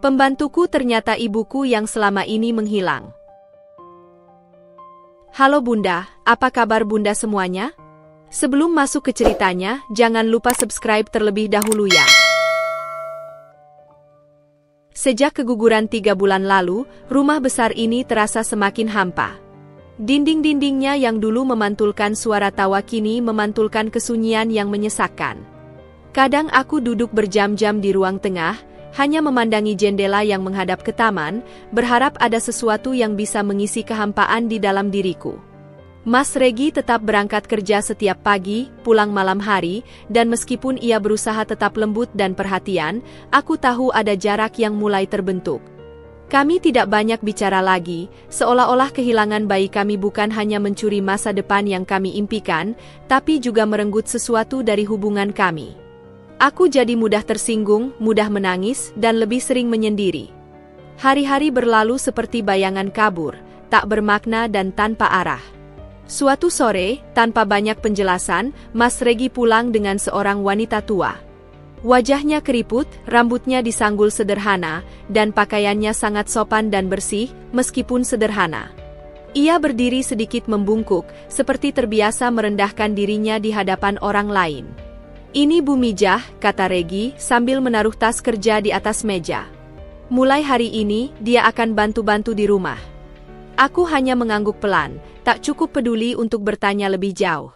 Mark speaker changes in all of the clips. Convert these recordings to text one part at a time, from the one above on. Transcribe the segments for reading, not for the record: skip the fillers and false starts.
Speaker 1: Pembantuku ternyata ibuku yang selama ini menghilang. Halo Bunda, apa kabar Bunda semuanya? Sebelum masuk ke ceritanya, jangan lupa subscribe terlebih dahulu ya. Sejak keguguran 3 bulan lalu, rumah besar ini terasa semakin hampa. Dinding-dindingnya yang dulu memantulkan suara tawa kini memantulkan kesunyian yang menyesakkan. Kadang aku duduk berjam-jam di ruang tengah, hanya memandangi jendela yang menghadap ke taman, berharap ada sesuatu yang bisa mengisi kehampaan di dalam diriku. Mas Regi tetap berangkat kerja setiap pagi, pulang malam hari, dan meskipun ia berusaha tetap lembut dan perhatian, aku tahu ada jarak yang mulai terbentuk. Kami tidak banyak bicara lagi, seolah-olah kehilangan bayi kami bukan hanya mencuri masa depan yang kami impikan, tapi juga merenggut sesuatu dari hubungan kami. Aku jadi mudah tersinggung, mudah menangis, dan lebih sering menyendiri. Hari-hari berlalu seperti bayangan kabur, tak bermakna dan tanpa arah. Suatu sore, tanpa banyak penjelasan, Mas Regi pulang dengan seorang wanita tua. Wajahnya keriput, rambutnya disanggul sederhana, dan pakaiannya sangat sopan dan bersih, meskipun sederhana. Ia berdiri sedikit membungkuk, seperti terbiasa merendahkan dirinya di hadapan orang lain. "Ini Bu Mijah," kata Regi, sambil menaruh tas kerja di atas meja. "Mulai hari ini, dia akan bantu-bantu di rumah." Aku hanya mengangguk pelan, tak cukup peduli untuk bertanya lebih jauh.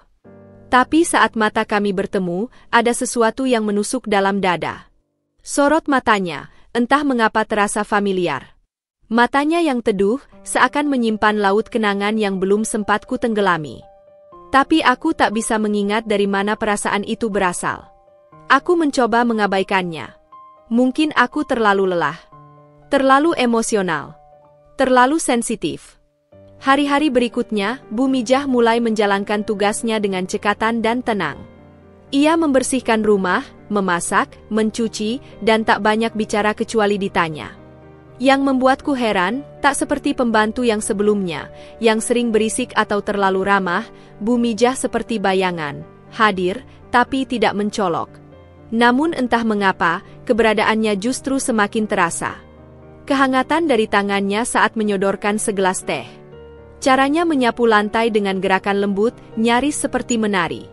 Speaker 1: Tapi saat mata kami bertemu, ada sesuatu yang menusuk dalam dada. Sorot matanya, entah mengapa terasa familiar. Matanya yang teduh, seakan menyimpan laut kenangan yang belum sempat ku tenggelami. Tapi aku tak bisa mengingat dari mana perasaan itu berasal. Aku mencoba mengabaikannya. Mungkin aku terlalu lelah. Terlalu emosional. Terlalu sensitif. Hari-hari berikutnya, Bu Mijah mulai menjalankan tugasnya dengan cekatan dan tenang. Ia membersihkan rumah, memasak, mencuci, dan tak banyak bicara kecuali ditanya. Yang membuatku heran, tak seperti pembantu yang sebelumnya, yang sering berisik atau terlalu ramah, Bu Mijah seperti bayangan, hadir, tapi tidak mencolok. Namun entah mengapa, keberadaannya justru semakin terasa. Kehangatan dari tangannya saat menyodorkan segelas teh. Caranya menyapu lantai dengan gerakan lembut, nyaris seperti menari.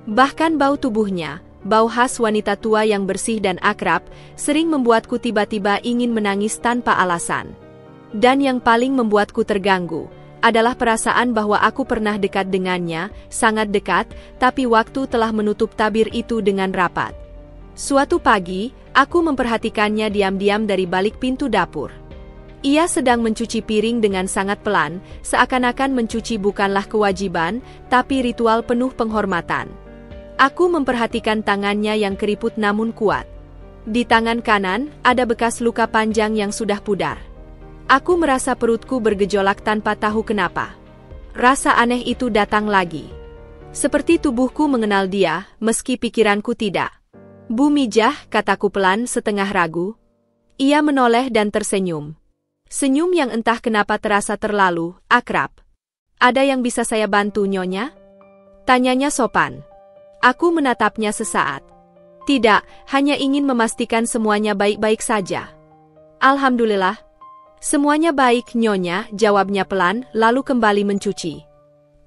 Speaker 1: Bahkan bau tubuhnya, bau khas wanita tua yang bersih dan akrab, sering membuatku tiba-tiba ingin menangis tanpa alasan. Dan yang paling membuatku terganggu, adalah perasaan bahwa aku pernah dekat dengannya, sangat dekat, tapi waktu telah menutup tabir itu dengan rapat. Suatu pagi, aku memperhatikannya diam-diam dari balik pintu dapur. Ia sedang mencuci piring dengan sangat pelan, seakan-akan mencuci bukanlah kewajiban, tapi ritual penuh penghormatan. Aku memperhatikan tangannya yang keriput namun kuat. Di tangan kanan, ada bekas luka panjang yang sudah pudar. Aku merasa perutku bergejolak tanpa tahu kenapa. Rasa aneh itu datang lagi. Seperti tubuhku mengenal dia, meski pikiranku tidak. "Bu Mijah," kataku pelan setengah ragu. Ia menoleh dan tersenyum. Senyum yang entah kenapa terasa terlalu akrab. "Ada yang bisa saya bantu, Nyonya?" Tanyanya sopan. Aku menatapnya sesaat. "Tidak, hanya ingin memastikan semuanya baik-baik saja." "Alhamdulillah. Semuanya baik, Nyonya," jawabnya pelan, lalu kembali mencuci.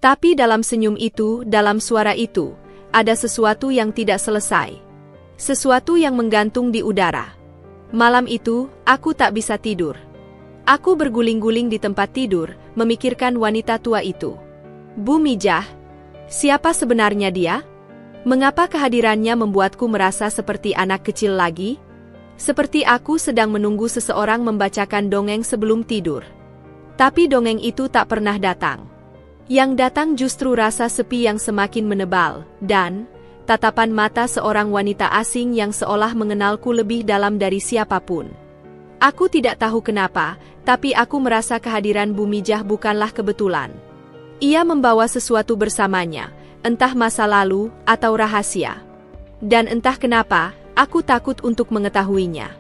Speaker 1: Tapi dalam senyum itu, dalam suara itu, ada sesuatu yang tidak selesai. Sesuatu yang menggantung di udara. Malam itu, aku tak bisa tidur. Aku berguling-guling di tempat tidur, memikirkan wanita tua itu. Bu Mijah. Siapa sebenarnya dia? Mengapa kehadirannya membuatku merasa seperti anak kecil lagi? Seperti aku sedang menunggu seseorang membacakan dongeng sebelum tidur. Tapi dongeng itu tak pernah datang. Yang datang justru rasa sepi yang semakin menebal, dan tatapan mata seorang wanita asing yang seolah mengenalku lebih dalam dari siapapun. Aku tidak tahu kenapa, tapi aku merasa kehadiran Bu Mijah bukanlah kebetulan. Ia membawa sesuatu bersamanya, entah masa lalu atau rahasia. Dan entah kenapa, aku takut untuk mengetahuinya.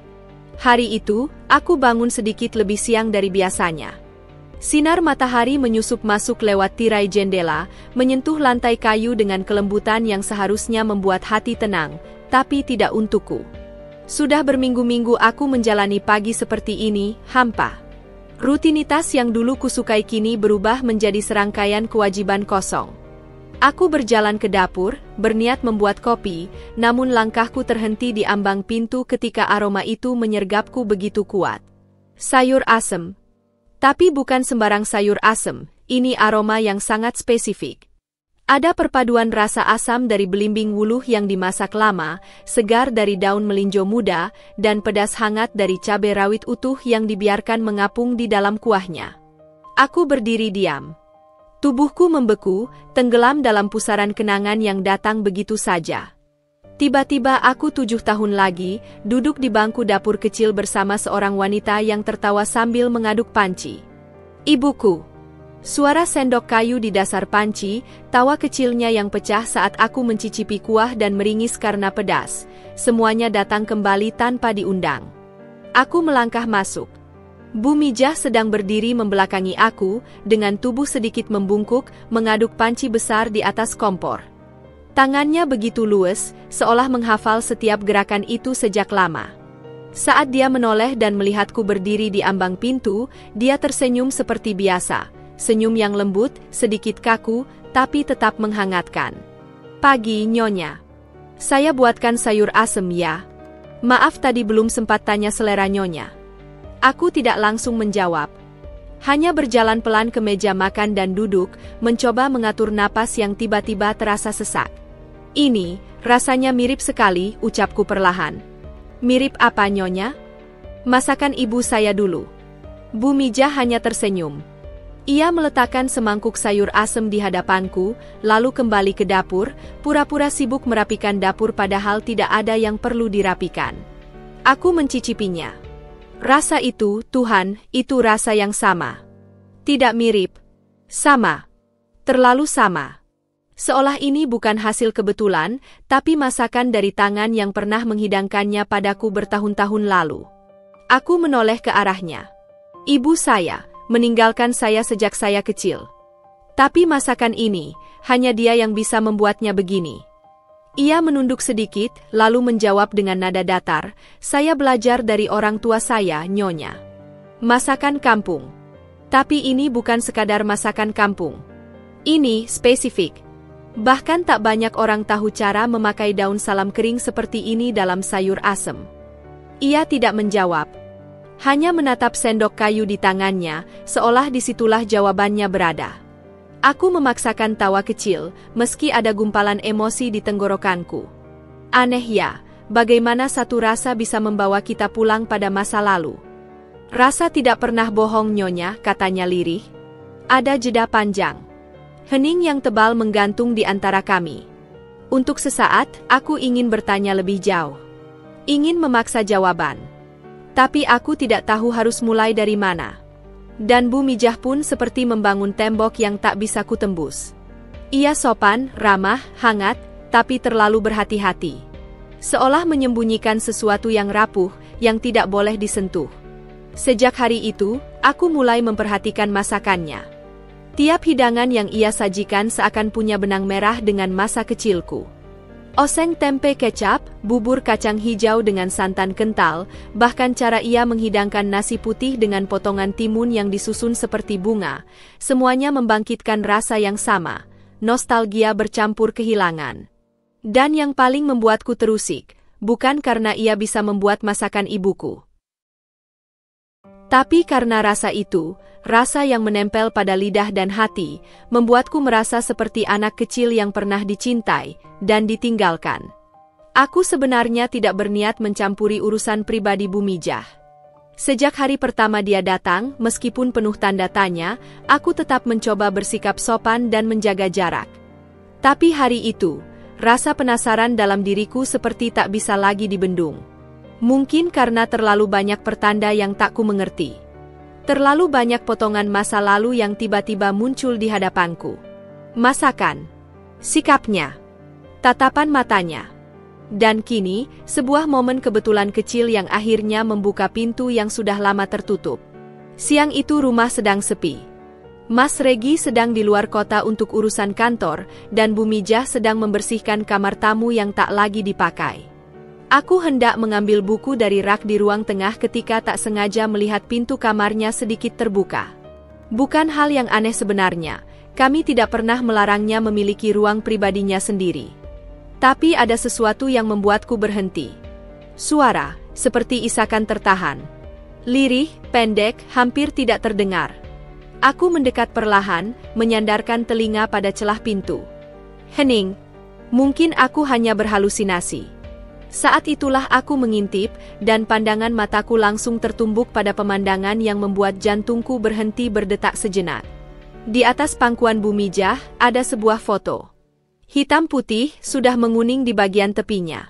Speaker 1: Hari itu, aku bangun sedikit lebih siang dari biasanya. Sinar matahari menyusup masuk lewat tirai jendela, menyentuh lantai kayu dengan kelembutan yang seharusnya membuat hati tenang, tapi tidak untukku. Sudah berminggu-minggu aku menjalani pagi seperti ini, hampa. Rutinitas yang dulu kusukai kini berubah menjadi serangkaian kewajiban kosong. Aku berjalan ke dapur, berniat membuat kopi, namun langkahku terhenti di ambang pintu ketika aroma itu menyergapku begitu kuat. Sayur asem. Tapi bukan sembarang sayur asem, ini aroma yang sangat spesifik. Ada perpaduan rasa asam dari belimbing wuluh yang dimasak lama, segar dari daun melinjo muda, dan pedas hangat dari cabai rawit utuh yang dibiarkan mengapung di dalam kuahnya. Aku berdiri diam. Tubuhku membeku, tenggelam dalam pusaran kenangan yang datang begitu saja. Tiba-tiba aku 7 tahun lagi, duduk di bangku dapur kecil bersama seorang wanita yang tertawa sambil mengaduk panci. Ibuku. Suara sendok kayu di dasar panci, tawa kecilnya yang pecah saat aku mencicipi kuah dan meringis karena pedas. Semuanya datang kembali tanpa diundang. Aku melangkah masuk. Bu Mijah sedang berdiri membelakangi aku, dengan tubuh sedikit membungkuk, mengaduk panci besar di atas kompor. Tangannya begitu luwes, seolah menghafal setiap gerakan itu sejak lama. Saat dia menoleh dan melihatku berdiri di ambang pintu, dia tersenyum seperti biasa. Senyum yang lembut, sedikit kaku, tapi tetap menghangatkan. Pagi, Nyonya. Saya buatkan sayur asem ya. Maaf tadi belum sempat tanya selera Nyonya. Aku tidak langsung menjawab. Hanya berjalan pelan ke meja makan dan duduk, mencoba mengatur napas yang tiba-tiba terasa sesak. Ini, rasanya mirip sekali, ucapku perlahan. Mirip apa Nyonya? Masakan ibu saya dulu. Bu Mijah hanya tersenyum. Ia meletakkan semangkuk sayur asem di hadapanku, lalu kembali ke dapur, pura-pura sibuk merapikan dapur padahal tidak ada yang perlu dirapikan. Aku mencicipinya. Rasa itu, Tuhan, itu rasa yang sama. Tidak mirip. Sama. Terlalu sama. Seolah ini bukan hasil kebetulan, tapi masakan dari tangan yang pernah menghidangkannya padaku bertahun-tahun lalu. Aku menoleh ke arahnya. Ibu saya meninggalkan saya sejak saya kecil. Tapi masakan ini, hanya dia yang bisa membuatnya begini. Ia menunduk sedikit, lalu menjawab dengan nada datar, saya belajar dari orang tua saya, Nyonya. Masakan kampung. Tapi ini bukan sekadar masakan kampung. Ini spesifik. Bahkan tak banyak orang tahu cara memakai daun salam kering seperti ini dalam sayur asem. Ia tidak menjawab. Hanya menatap sendok kayu di tangannya, seolah disitulah jawabannya berada. Aku memaksakan tawa kecil, meski ada gumpalan emosi di tenggorokanku. Aneh ya, bagaimana satu rasa bisa membawa kita pulang pada masa lalu. Rasa tidak pernah bohong Nyonya, katanya lirih. Ada jeda panjang. Hening yang tebal menggantung di antara kami. Untuk sesaat, aku ingin bertanya lebih jauh. Ingin memaksa jawaban. Tapi aku tidak tahu harus mulai dari mana. Dan Bu Mijah pun seperti membangun tembok yang tak bisa kutembus. Ia sopan, ramah, hangat, tapi terlalu berhati-hati. Seolah menyembunyikan sesuatu yang rapuh, yang tidak boleh disentuh. Sejak hari itu, aku mulai memperhatikan masakannya. Tiap hidangan yang ia sajikan seakan punya benang merah dengan masa kecilku. Oseng tempe kecap, bubur kacang hijau dengan santan kental, bahkan cara ia menghidangkan nasi putih dengan potongan timun yang disusun seperti bunga, semuanya membangkitkan rasa yang sama, nostalgia bercampur kehilangan. Dan yang paling membuatku terusik, bukan karena ia bisa membuat masakan ibuku. Tapi karena rasa itu, rasa yang menempel pada lidah dan hati, membuatku merasa seperti anak kecil yang pernah dicintai dan ditinggalkan. Aku sebenarnya tidak berniat mencampuri urusan pribadi Bu Mijah. Sejak hari pertama dia datang, meskipun penuh tanda tanya, aku tetap mencoba bersikap sopan dan menjaga jarak. Tapi hari itu, rasa penasaran dalam diriku seperti tak bisa lagi dibendung. Mungkin karena terlalu banyak pertanda yang tak ku mengerti. Terlalu banyak potongan masa lalu yang tiba-tiba muncul di hadapanku. Masakan, sikapnya, tatapan matanya. Dan kini, sebuah momen kebetulan kecil yang akhirnya membuka pintu yang sudah lama tertutup. Siang itu rumah sedang sepi. Mas Regi sedang di luar kota untuk urusan kantor, dan Bu Mijah sedang membersihkan kamar tamu yang tak lagi dipakai. Aku hendak mengambil buku dari rak di ruang tengah ketika tak sengaja melihat pintu kamarnya sedikit terbuka. Bukan hal yang aneh sebenarnya, kami tidak pernah melarangnya memiliki ruang pribadinya sendiri. Tapi ada sesuatu yang membuatku berhenti. Suara, seperti isakan tertahan. Lirih, pendek, hampir tidak terdengar. Aku mendekat perlahan, menyandarkan telinga pada celah pintu. Hening. Mungkin aku hanya berhalusinasi. Saat itulah aku mengintip, dan pandangan mataku langsung tertumbuk pada pemandangan yang membuat jantungku berhenti berdetak sejenak. Di atas pangkuan Bumijah, ada sebuah foto. Hitam putih, sudah menguning di bagian tepinya.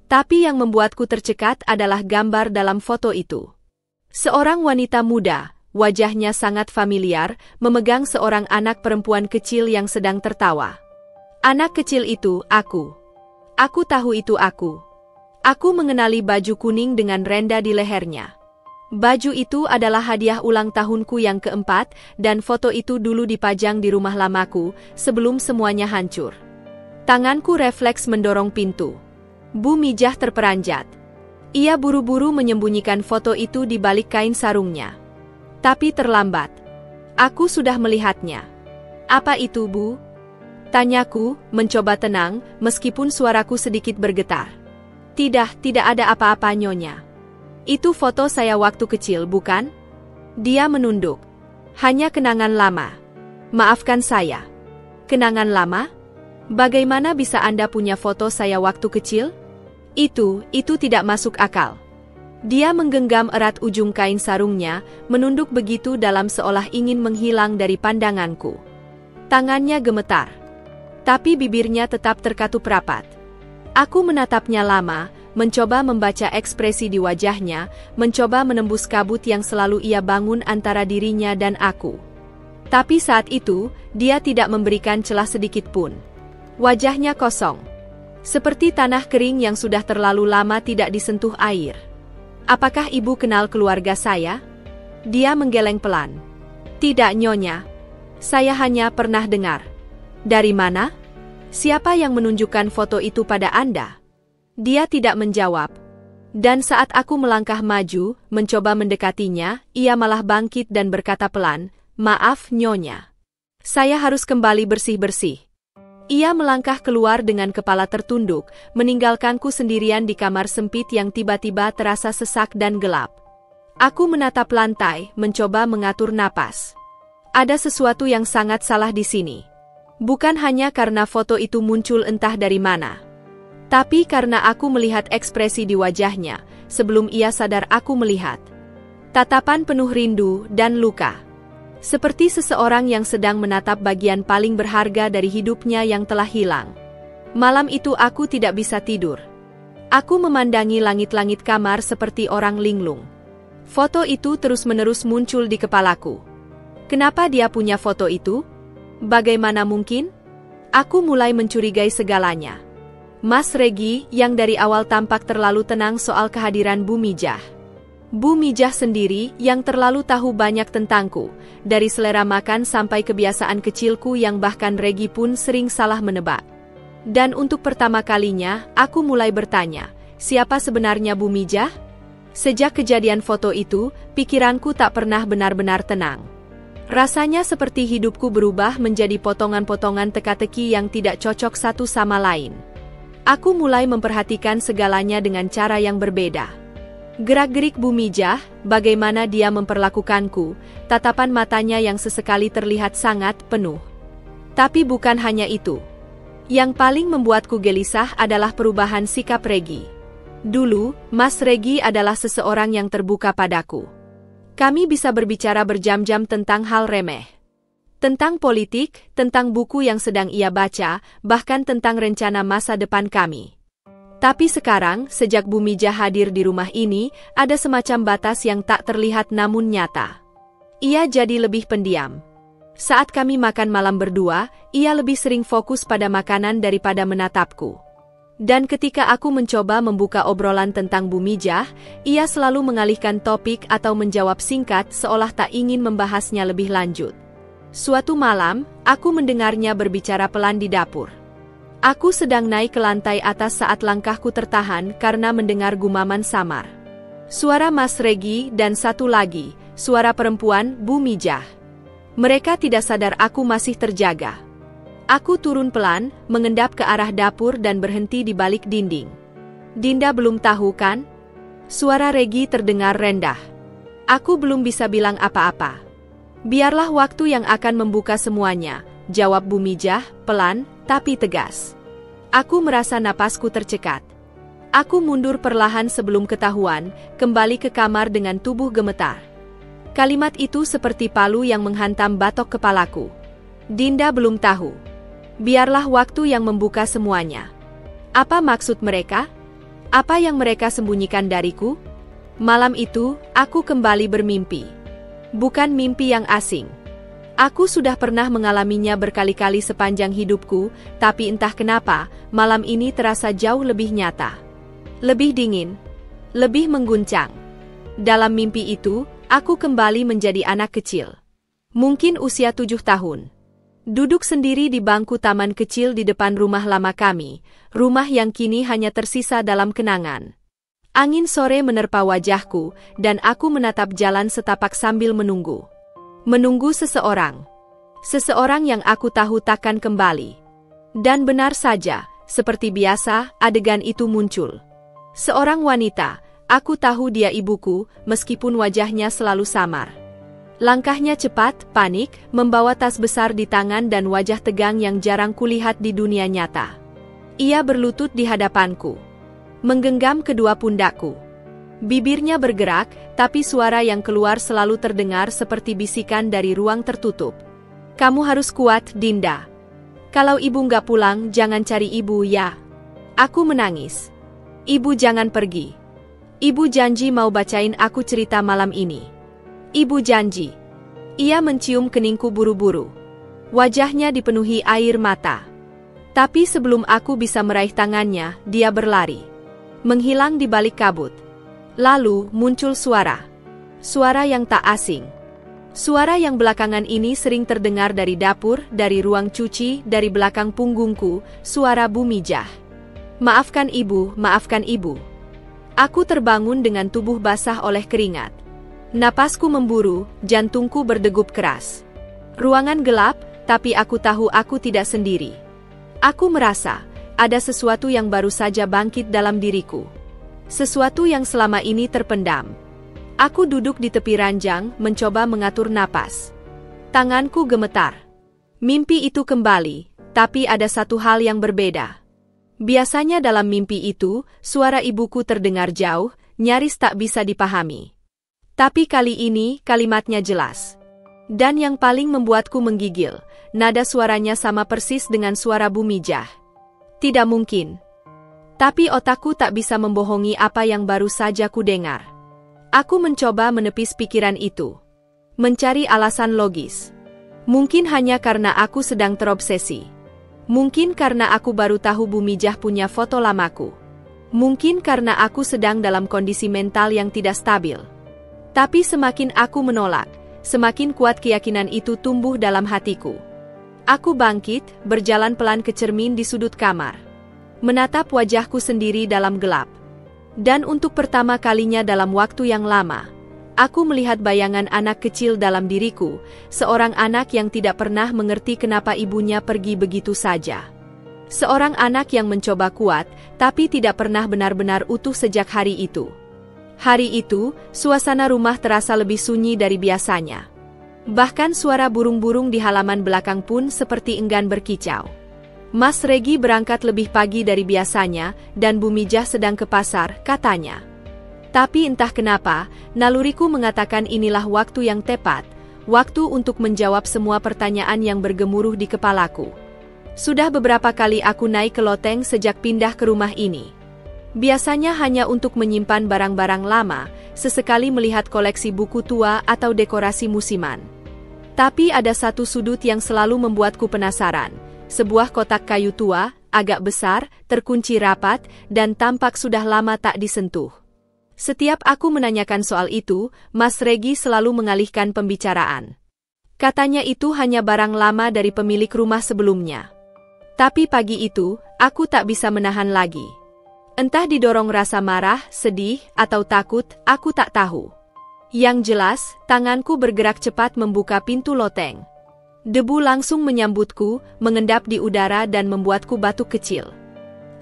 Speaker 1: Tapi yang membuatku tercekat adalah gambar dalam foto itu. Seorang wanita muda, wajahnya sangat familiar, memegang seorang anak perempuan kecil yang sedang tertawa. Anak kecil itu, aku. Aku tahu itu aku. Aku mengenali baju kuning dengan renda di lehernya. Baju itu adalah hadiah ulang tahunku yang keempat, dan foto itu dulu dipajang di rumah lamaku, sebelum semuanya hancur. Tanganku refleks mendorong pintu. Bumijah terperanjat. Ia buru-buru menyembunyikan foto itu di balik kain sarungnya. Tapi terlambat. Aku sudah melihatnya. Apa itu, Bu? Tanyaku, mencoba tenang, meskipun suaraku sedikit bergetar. Tidak ada apa-apa, Nyonya. Itu foto saya waktu kecil, bukan? Dia menunduk. Hanya kenangan lama. Maafkan saya. Kenangan lama? Bagaimana bisa Anda punya foto saya waktu kecil? Itu tidak masuk akal. Dia menggenggam erat ujung kain sarungnya, menunduk begitu dalam seolah ingin menghilang dari pandanganku. Tangannya gemetar. Tapi bibirnya tetap terkatup rapat. Aku menatapnya lama, mencoba membaca ekspresi di wajahnya, mencoba menembus kabut yang selalu ia bangun antara dirinya dan aku. Tapi saat itu, dia tidak memberikan celah sedikit pun. Wajahnya kosong. Seperti tanah kering yang sudah terlalu lama tidak disentuh air. Apakah Ibu kenal keluarga saya? Dia menggeleng pelan. Tidak, Nyonya. Saya hanya pernah dengar. Dari mana? Siapa yang menunjukkan foto itu pada Anda? Dia tidak menjawab. Dan saat aku melangkah maju, mencoba mendekatinya, ia malah bangkit dan berkata pelan, "Maaf, Nyonya. Saya harus kembali bersih-bersih." Ia melangkah keluar dengan kepala tertunduk, meninggalkanku sendirian di kamar sempit yang tiba-tiba terasa sesak dan gelap. Aku menatap lantai, mencoba mengatur napas. Ada sesuatu yang sangat salah di sini. Bukan hanya karena foto itu muncul entah dari mana. Tapi karena aku melihat ekspresi di wajahnya, sebelum ia sadar aku melihat. Tatapan penuh rindu dan luka. Seperti seseorang yang sedang menatap bagian paling berharga dari hidupnya yang telah hilang. Malam itu aku tidak bisa tidur. Aku memandangi langit-langit kamar seperti orang linglung. Foto itu terus-menerus muncul di kepalaku. Kenapa dia punya foto itu? Bagaimana mungkin? Aku mulai mencurigai segalanya. Mas Regi, yang dari awal tampak terlalu tenang soal kehadiran Bumijah. Bumijah sendiri, yang terlalu tahu banyak tentangku, dari selera makan sampai kebiasaan kecilku yang bahkan Regi pun sering salah menebak. Dan untuk pertama kalinya, aku mulai bertanya, siapa sebenarnya Bumijah? Sejak kejadian foto itu, pikiranku tak pernah benar-benar tenang. Rasanya seperti hidupku berubah menjadi potongan-potongan teka-teki yang tidak cocok satu sama lain. Aku mulai memperhatikan segalanya dengan cara yang berbeda. Gerak-gerik Bumijah, bagaimana dia memperlakukanku, tatapan matanya yang sesekali terlihat sangat penuh. Tapi bukan hanya itu. Yang paling membuatku gelisah adalah perubahan sikap Regi. Dulu, Mas Regi adalah seseorang yang terbuka padaku. Kami bisa berbicara berjam-jam tentang hal remeh. Tentang politik, tentang buku yang sedang ia baca, bahkan tentang rencana masa depan kami. Tapi sekarang, sejak Bumijah hadir di rumah ini, ada semacam batas yang tak terlihat namun nyata. Ia jadi lebih pendiam. Saat kami makan malam berdua, ia lebih sering fokus pada makanan daripada menatapku. Dan ketika aku mencoba membuka obrolan tentang Bumijah, ia selalu mengalihkan topik atau menjawab singkat seolah tak ingin membahasnya lebih lanjut. Suatu malam, aku mendengarnya berbicara pelan di dapur. Aku sedang naik ke lantai atas saat langkahku tertahan karena mendengar gumaman samar. Suara Mas Regi dan satu lagi, suara perempuan, Bu Mijah. Mereka tidak sadar aku masih terjaga. Aku turun pelan, mengendap ke arah dapur dan berhenti di balik dinding. Dinda belum tahu kan? Suara Regi terdengar rendah. Aku belum bisa bilang apa-apa. Biarlah waktu yang akan membuka semuanya, jawab Bu Mijah, pelan, tapi tegas. Aku merasa napasku tercekat. Aku mundur perlahan sebelum ketahuan, kembali ke kamar dengan tubuh gemetar. Kalimat itu seperti palu yang menghantam batok kepalaku. Dinda belum tahu. Biarlah waktu yang membuka semuanya. Apa maksud mereka? Apa yang mereka sembunyikan dariku? Malam itu, aku kembali bermimpi. Bukan mimpi yang asing. Aku sudah pernah mengalaminya berkali-kali sepanjang hidupku, tapi entah kenapa, malam ini terasa jauh lebih nyata. Lebih dingin. Lebih mengguncang. Dalam mimpi itu, aku kembali menjadi anak kecil. Mungkin usia 7 tahun. Duduk sendiri di bangku taman kecil di depan rumah lama kami, rumah yang kini hanya tersisa dalam kenangan. Angin sore menerpa wajahku, dan aku menatap jalan setapak sambil menunggu. Menunggu seseorang. Seseorang yang aku tahu takkan kembali. Dan benar saja, seperti biasa, adegan itu muncul. Seorang wanita, aku tahu dia ibuku, meskipun wajahnya selalu samar. Langkahnya cepat, panik, membawa tas besar di tangan dan wajah tegang yang jarang kulihat di dunia nyata. Ia berlutut di hadapanku. Menggenggam kedua pundakku. Bibirnya bergerak, tapi suara yang keluar selalu terdengar seperti bisikan dari ruang tertutup. Kamu harus kuat, Dinda. Kalau ibu nggak pulang, jangan cari ibu ya. Aku menangis. Ibu jangan pergi. Ibu janji mau bacain aku cerita malam ini. Ibu janji. Ia mencium keningku buru-buru. Wajahnya dipenuhi air mata. Tapi sebelum aku bisa meraih tangannya, dia berlari. Menghilang di balik kabut. Lalu muncul suara. Suara yang tak asing. Suara yang belakangan ini sering terdengar dari dapur, dari ruang cuci, dari belakang punggungku, suara Bu Mijah. Maafkan ibu, maafkan ibu. Aku terbangun dengan tubuh basah oleh keringat. Napasku memburu, jantungku berdegup keras. Ruangan gelap, tapi aku tahu aku tidak sendiri. Aku merasa, ada sesuatu yang baru saja bangkit dalam diriku. Sesuatu yang selama ini terpendam. Aku duduk di tepi ranjang, mencoba mengatur napas. Tanganku gemetar. Mimpi itu kembali, tapi ada satu hal yang berbeda. Biasanya dalam mimpi itu, suara ibuku terdengar jauh, nyaris tak bisa dipahami. Tapi kali ini, kalimatnya jelas. Dan yang paling membuatku menggigil, nada suaranya sama persis dengan suara Bu Mijah. Tidak mungkin. Tapi otakku tak bisa membohongi apa yang baru saja ku dengar. Aku mencoba menepis pikiran itu. Mencari alasan logis. Mungkin hanya karena aku sedang terobsesi. Mungkin karena aku baru tahu Bu Mijah punya foto lamaku. Mungkin karena aku sedang dalam kondisi mental yang tidak stabil. Tapi semakin aku menolak, semakin kuat keyakinan itu tumbuh dalam hatiku. Aku bangkit, berjalan pelan ke cermin di sudut kamar. Menatap wajahku sendiri dalam gelap. Dan untuk pertama kalinya dalam waktu yang lama, aku melihat bayangan anak kecil dalam diriku, seorang anak yang tidak pernah mengerti kenapa ibunya pergi begitu saja. Seorang anak yang mencoba kuat, tapi tidak pernah benar-benar utuh sejak hari itu. Hari itu, suasana rumah terasa lebih sunyi dari biasanya. Bahkan suara burung-burung di halaman belakang pun seperti enggan berkicau. Mas Regi berangkat lebih pagi dari biasanya, dan Bu Mijah sedang ke pasar, katanya. Tapi entah kenapa, naluriku mengatakan inilah waktu yang tepat, waktu untuk menjawab semua pertanyaan yang bergemuruh di kepalaku. Sudah beberapa kali aku naik ke loteng sejak pindah ke rumah ini. Biasanya hanya untuk menyimpan barang-barang lama, sesekali melihat koleksi buku tua atau dekorasi musiman. Tapi ada satu sudut yang selalu membuatku penasaran, sebuah kotak kayu tua, agak besar, terkunci rapat, dan tampak sudah lama tak disentuh. Setiap aku menanyakan soal itu, Mas Regi selalu mengalihkan pembicaraan. Katanya itu hanya barang lama dari pemilik rumah sebelumnya. Tapi pagi itu, aku tak bisa menahan lagi. Entah didorong rasa marah, sedih, atau takut, aku tak tahu. Yang jelas, tanganku bergerak cepat membuka pintu loteng. Debu langsung menyambutku, mengendap di udara dan membuatku batuk kecil.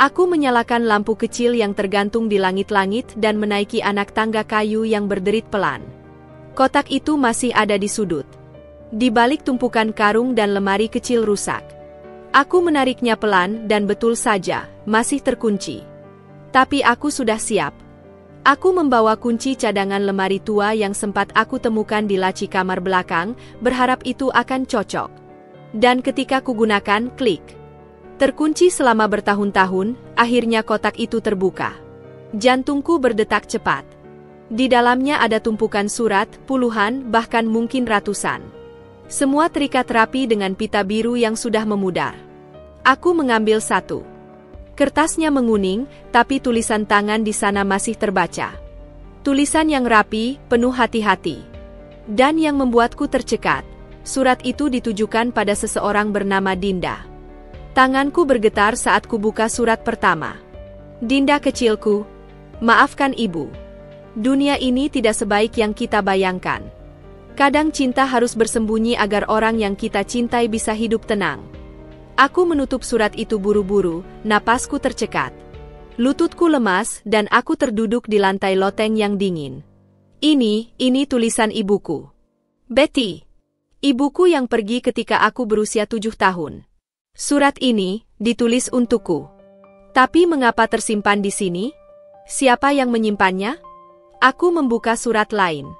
Speaker 1: Aku menyalakan lampu kecil yang tergantung di langit-langit dan menaiki anak tangga kayu yang berderit pelan. Kotak itu masih ada di sudut. Di balik tumpukan karung dan lemari kecil rusak. Aku menariknya pelan dan betul saja, masih terkunci. Tapi aku sudah siap. Aku membawa kunci cadangan lemari tua yang sempat aku temukan di laci kamar belakang, berharap itu akan cocok. Dan ketika kugunakan, klik. Terkunci selama bertahun-tahun, akhirnya kotak itu terbuka. Jantungku berdetak cepat. Di dalamnya ada tumpukan surat, puluhan, bahkan mungkin ratusan. Semua terikat rapi dengan pita biru yang sudah memudar. Aku mengambil satu. Kertasnya menguning, tapi tulisan tangan di sana masih terbaca. Tulisan yang rapi, penuh hati-hati. Dan yang membuatku tercekat, surat itu ditujukan pada seseorang bernama Dinda. Tanganku bergetar saat kubuka surat pertama. Dinda kecilku, maafkan ibu. Dunia ini tidak sebaik yang kita bayangkan. Kadang cinta harus bersembunyi agar orang yang kita cintai bisa hidup tenang. Aku menutup surat itu buru-buru, napasku tercekat. Lututku lemas dan aku terduduk di lantai loteng yang dingin. Ini tulisan ibuku. Betty. Ibuku yang pergi ketika aku berusia 7 tahun. Surat ini ditulis untukku. Tapi mengapa tersimpan di sini? Siapa yang menyimpannya? Aku membuka surat lain.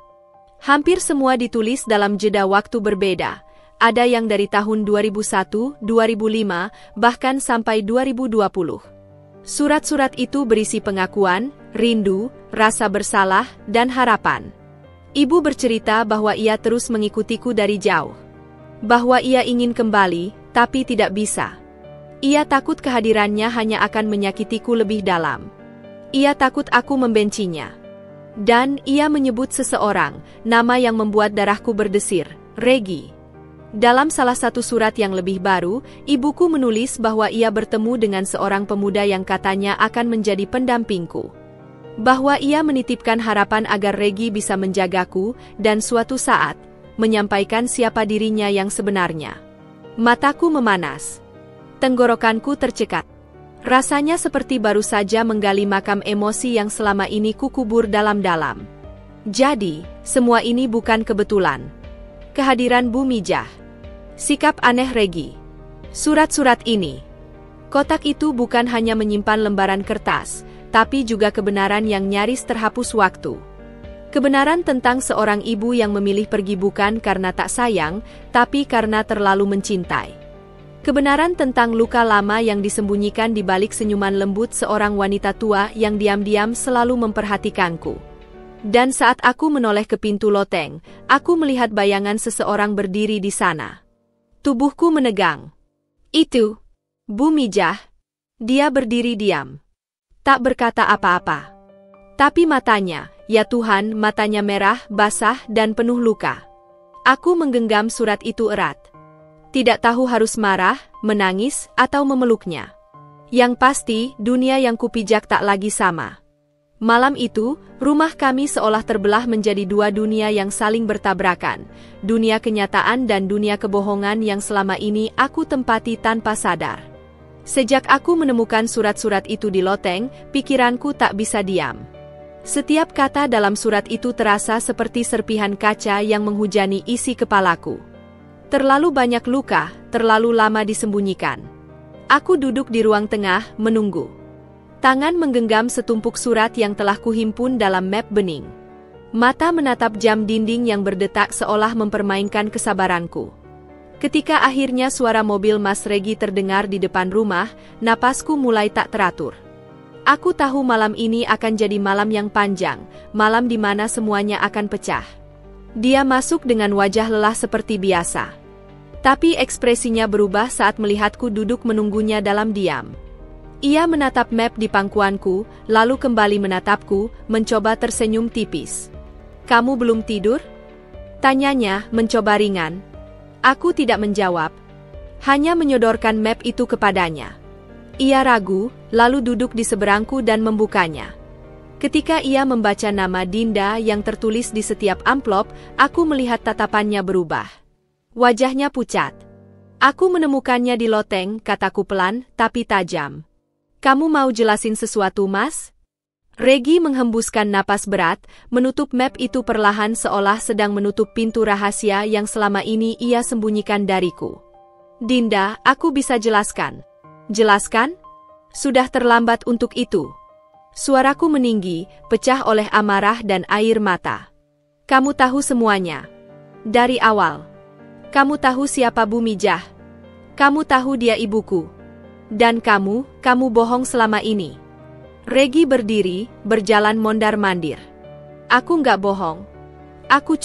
Speaker 1: Hampir semua ditulis dalam jeda waktu berbeda. Ada yang dari tahun 2001, 2005, bahkan sampai 2020. Surat-surat itu berisi pengakuan, rindu, rasa bersalah, dan harapan. Ibu bercerita bahwa ia terus mengikutiku dari jauh. Bahwa ia ingin kembali, tapi tidak bisa. Ia takut kehadirannya hanya akan menyakitiku lebih dalam. Ia takut aku membencinya. Dan ia menyebut seseorang, nama yang membuat darahku berdesir, Regi. Dalam salah satu surat yang lebih baru, ibuku menulis bahwa ia bertemu dengan seorang pemuda yang katanya akan menjadi pendampingku. Bahwa ia menitipkan harapan agar Regi bisa menjagaku, dan suatu saat, menyampaikan siapa dirinya yang sebenarnya. Mataku memanas. Tenggorokanku tercekat. Rasanya seperti baru saja menggali makam emosi yang selama ini kukubur dalam-dalam. Jadi, semua ini bukan kebetulan. Kehadiran Bu Mijah. Sikap aneh Regi. Surat-surat ini. Kotak itu bukan hanya menyimpan lembaran kertas, tapi juga kebenaran yang nyaris terhapus waktu. Kebenaran tentang seorang ibu yang memilih pergi bukan karena tak sayang, tapi karena terlalu mencintai. Kebenaran tentang luka lama yang disembunyikan di balik senyuman lembut seorang wanita tua yang diam-diam selalu memperhatikanku. Dan saat aku menoleh ke pintu loteng, aku melihat bayangan seseorang berdiri di sana. Tubuhku menegang. Itu, Bu Mijah. Dia berdiri diam. Tak berkata apa-apa. Tapi matanya, ya Tuhan, matanya merah, basah, dan penuh luka. Aku menggenggam surat itu erat. Tidak tahu harus marah, menangis, atau memeluknya. Yang pasti, dunia yang kupijak tak lagi sama. Malam itu, rumah kami seolah terbelah menjadi dua dunia yang saling bertabrakan. Dunia kenyataan dan dunia kebohongan yang selama ini aku tempati tanpa sadar. Sejak aku menemukan surat-surat itu di loteng, pikiranku tak bisa diam. Setiap kata dalam surat itu terasa seperti serpihan kaca yang menghujani isi kepalaku. Terlalu banyak luka, terlalu lama disembunyikan. Aku duduk di ruang tengah, menunggu. Tangan menggenggam setumpuk surat yang telah kuhimpun dalam map bening. Mata menatap jam dinding yang berdetak seolah mempermainkan kesabaranku. Ketika akhirnya suara mobil Mas Regi terdengar di depan rumah, napasku mulai tak teratur. Aku tahu malam ini akan jadi malam yang panjang, malam di mana semuanya akan pecah. Dia masuk dengan wajah lelah seperti biasa. Tapi ekspresinya berubah saat melihatku duduk menunggunya dalam diam. Ia menatap map di pangkuanku, lalu kembali menatapku, mencoba tersenyum tipis. "Kamu belum tidur?" tanyanya, mencoba ringan. Aku tidak menjawab. Hanya menyodorkan map itu kepadanya. Ia ragu, lalu duduk di seberangku dan membukanya. Ketika ia membaca nama Dinda yang tertulis di setiap amplop, aku melihat tatapannya berubah. Wajahnya pucat. Aku menemukannya di loteng, kataku pelan, tapi tajam. Kamu mau jelasin sesuatu, Mas? Regi menghembuskan napas berat, menutup map itu perlahan seolah sedang menutup pintu rahasia yang selama ini ia sembunyikan dariku. Dinda, aku bisa jelaskan. Jelaskan? Sudah terlambat untuk itu. Suaraku meninggi, pecah oleh amarah dan air mata. Kamu tahu semuanya. Dari awal. Kamu tahu siapa Bu Mijah. Kamu tahu dia ibuku. Dan kamu bohong selama ini. Regi berdiri, berjalan mondar-mandir. Aku nggak bohong. Aku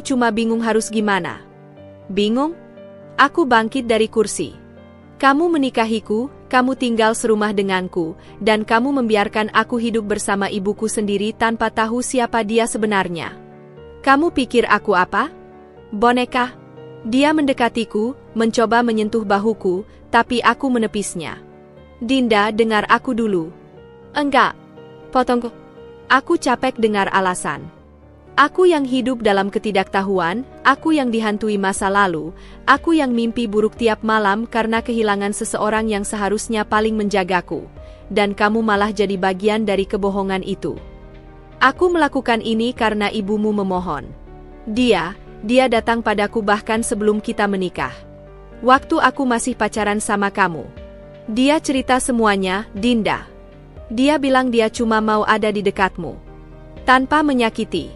Speaker 1: cuma bingung harus gimana. Bingung? Aku bangkit dari kursi. Kamu menikahiku, kamu tinggal serumah denganku, dan kamu membiarkan aku hidup bersama ibuku sendiri tanpa tahu siapa dia sebenarnya. Kamu pikir aku apa? Boneka? Dia mendekatiku, mencoba menyentuh bahuku, tapi aku menepisnya. Dinda, dengar aku dulu. Enggak. Potongku. Aku capek dengar alasan. Aku yang hidup dalam ketidaktahuan, aku yang dihantui masa lalu, aku yang mimpi buruk tiap malam karena kehilangan seseorang yang seharusnya paling menjagaku, dan kamu malah jadi bagian dari kebohongan itu. Aku melakukan ini karena ibumu memohon. Dia datang padaku bahkan sebelum kita menikah. Waktu aku masih pacaran sama kamu. Dia cerita semuanya, Dinda. Dia bilang dia cuma mau ada di dekatmu. Tanpa menyakiti.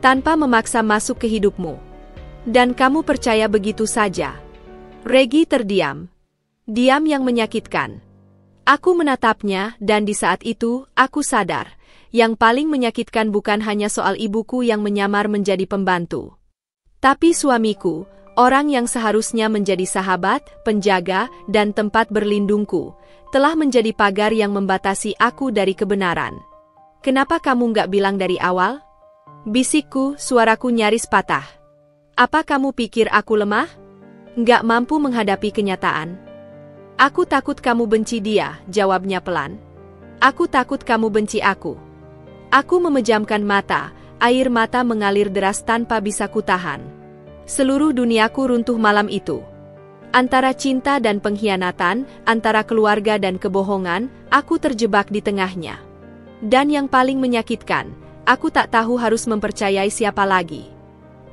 Speaker 1: Tanpa memaksa masuk ke hidupmu. Dan kamu percaya begitu saja. Regi terdiam. Diam yang menyakitkan. Aku menatapnya dan di saat itu, aku sadar. Yang paling menyakitkan bukan hanya soal ibuku yang menyamar menjadi pembantu. Tapi suamiku, orang yang seharusnya menjadi sahabat, penjaga, dan tempat berlindungku, telah menjadi pagar yang membatasi aku dari kebenaran. Kenapa kamu nggak bilang dari awal? Bisikku, suaraku nyaris patah. Apa kamu pikir aku lemah? Nggak mampu menghadapi kenyataan. Aku takut kamu benci dia, jawabnya pelan. Aku takut kamu benci aku. Aku memejamkan mata, air mata mengalir deras tanpa bisa kutahan. Seluruh duniaku runtuh malam itu. Antara cinta dan pengkhianatan, antara keluarga dan kebohongan, aku terjebak di tengahnya. Dan yang paling menyakitkan, aku tak tahu harus mempercayai siapa lagi.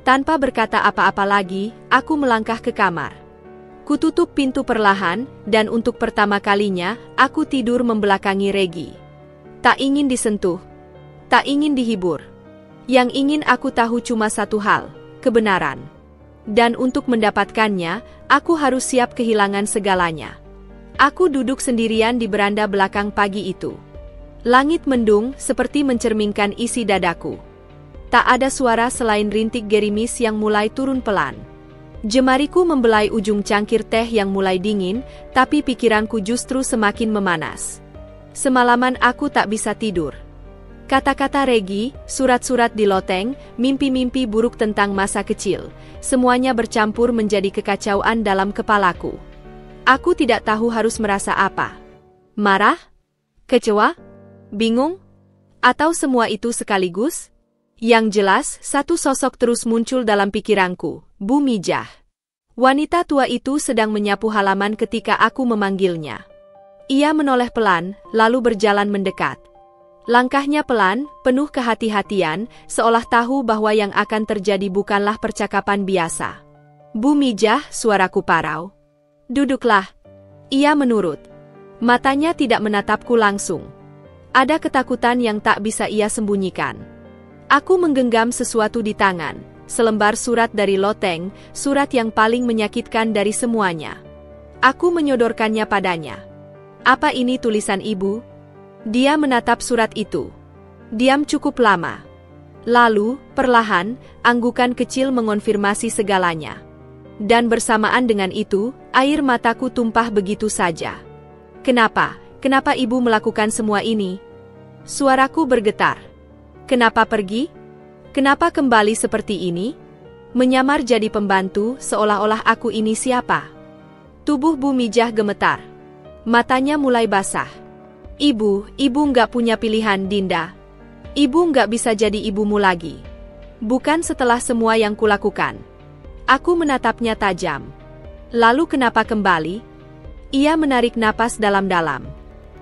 Speaker 1: Tanpa berkata apa-apa lagi, aku melangkah ke kamar. Kututup pintu perlahan, dan untuk pertama kalinya, aku tidur membelakangi Regi. Tak ingin disentuh. Tak ingin dihibur. Yang ingin aku tahu cuma satu hal, kebenaran. Dan untuk mendapatkannya, aku harus siap kehilangan segalanya. Aku duduk sendirian di beranda belakang pagi itu. Langit mendung, seperti mencerminkan isi dadaku. Tak ada suara selain rintik gerimis yang mulai turun pelan. Jemariku membelai ujung cangkir teh yang mulai dingin, tapi pikiranku justru semakin memanas. Semalaman aku tak bisa tidur. Kata-kata Regi, surat-surat di loteng, mimpi-mimpi buruk tentang masa kecil, semuanya bercampur menjadi kekacauan dalam kepalaku. Aku tidak tahu harus merasa apa. Marah? Kecewa? Bingung? Atau semua itu sekaligus? Yang jelas, satu sosok terus muncul dalam pikiranku, Bu Mijah. Wanita tua itu sedang menyapu halaman ketika aku memanggilnya. Ia menoleh pelan, lalu berjalan mendekat. Langkahnya pelan, penuh kehati-hatian, seolah tahu bahwa yang akan terjadi bukanlah percakapan biasa. Bu Mijah, suaraku parau. Duduklah. Ia menurut. Matanya tidak menatapku langsung. Ada ketakutan yang tak bisa ia sembunyikan. Aku menggenggam sesuatu di tangan, selembar surat dari loteng, surat yang paling menyakitkan dari semuanya. Aku menyodorkannya padanya. Apa ini tulisan ibu? Dia menatap surat itu. Diam cukup lama. Lalu, perlahan, anggukan kecil mengonfirmasi segalanya. Dan bersamaan dengan itu, air mataku tumpah begitu saja. Kenapa? Kenapa ibu melakukan semua ini? Suaraku bergetar. Kenapa pergi? Kenapa kembali seperti ini? Menyamar jadi pembantu, seolah-olah aku ini siapa? Tubuh Bu Mijah gemetar. Matanya mulai basah. Ibu nggak punya pilihan, Dinda. Ibu nggak bisa jadi ibumu lagi. Bukan setelah semua yang kulakukan. Aku menatapnya tajam. Lalu kenapa kembali? Ia menarik napas dalam-dalam.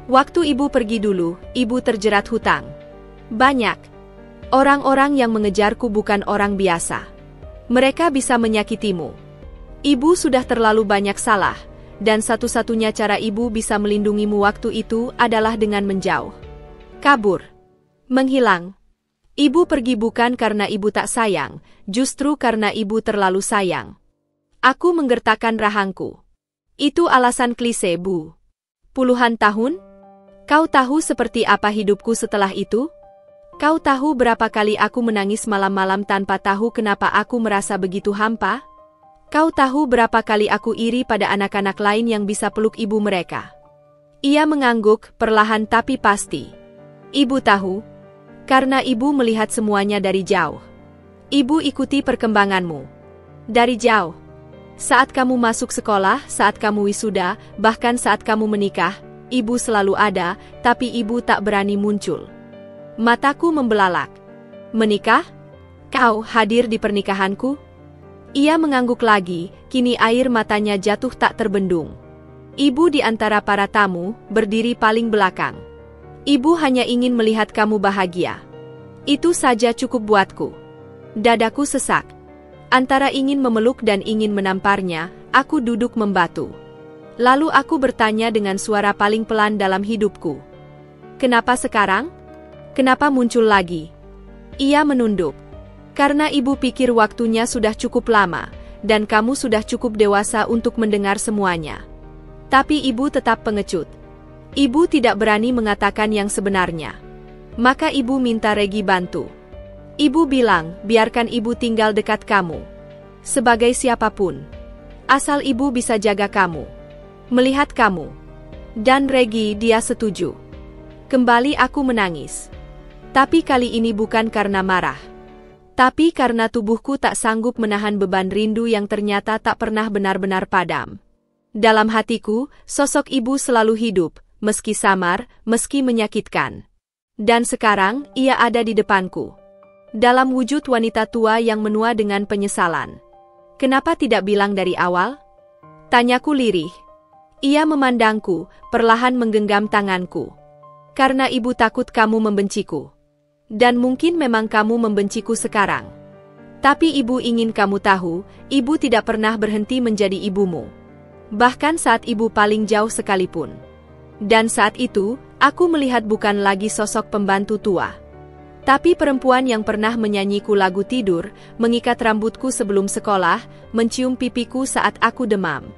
Speaker 1: Waktu ibu pergi dulu, ibu terjerat hutang. Banyak. Orang-orang yang mengejarku bukan orang biasa. Mereka bisa menyakitimu. Ibu sudah terlalu banyak salah, dan satu-satunya cara ibu bisa melindungimu waktu itu adalah dengan menjauh. Kabur. Menghilang. Ibu pergi bukan karena ibu tak sayang, justru karena ibu terlalu sayang. Aku menggertakkan rahangku. Itu alasan klise, Bu. Puluhan tahun? Kau tahu seperti apa hidupku setelah itu? Kau tahu berapa kali aku menangis malam-malam tanpa tahu kenapa aku merasa begitu hampa? Kau tahu berapa kali aku iri pada anak-anak lain yang bisa peluk ibu mereka? Ia mengangguk, perlahan tapi pasti. Ibu tahu, karena ibu melihat semuanya dari jauh. Ibu ikuti perkembanganmu. Dari jauh. Saat kamu masuk sekolah, saat kamu wisuda, bahkan saat kamu menikah, ibu selalu ada, tapi ibu tak berani muncul. Mataku membelalak. Menikah? Kau hadir di pernikahanku? Ia mengangguk lagi, kini air matanya jatuh tak terbendung. Ibu di antara para tamu, berdiri paling belakang. Ibu hanya ingin melihat kamu bahagia. Itu saja cukup buatku. Dadaku sesak. Antara ingin memeluk dan ingin menamparnya, aku duduk membatu. Lalu aku bertanya dengan suara paling pelan dalam hidupku. Kenapa sekarang? Kenapa muncul lagi? Ia menunduk. Karena ibu pikir waktunya sudah cukup lama, dan kamu sudah cukup dewasa untuk mendengar semuanya. Tapi ibu tetap pengecut. Ibu tidak berani mengatakan yang sebenarnya. Maka ibu minta Regi bantu. Ibu bilang, biarkan ibu tinggal dekat kamu. Sebagai siapapun. Asal ibu bisa jaga kamu. Melihat kamu. Dan Regi, dia setuju. Kembali aku menangis. Tapi kali ini bukan karena marah. Tapi karena tubuhku tak sanggup menahan beban rindu yang ternyata tak pernah benar-benar padam. Dalam hatiku, sosok ibu selalu hidup, meski samar, meski menyakitkan. Dan sekarang, ia ada di depanku. Dalam wujud wanita tua yang menua dengan penyesalan. Kenapa tidak bilang dari awal? Tanyaku lirih. Ia memandangku, perlahan menggenggam tanganku. Karena ibu takut kamu membenciku. Dan mungkin memang kamu membenciku sekarang. Tapi ibu ingin kamu tahu, ibu tidak pernah berhenti menjadi ibumu. Bahkan saat ibu paling jauh sekalipun. Dan saat itu, aku melihat bukan lagi sosok pembantu tua. Tapi perempuan yang pernah menyanyiku lagu tidur, mengikat rambutku sebelum sekolah, mencium pipiku saat aku demam.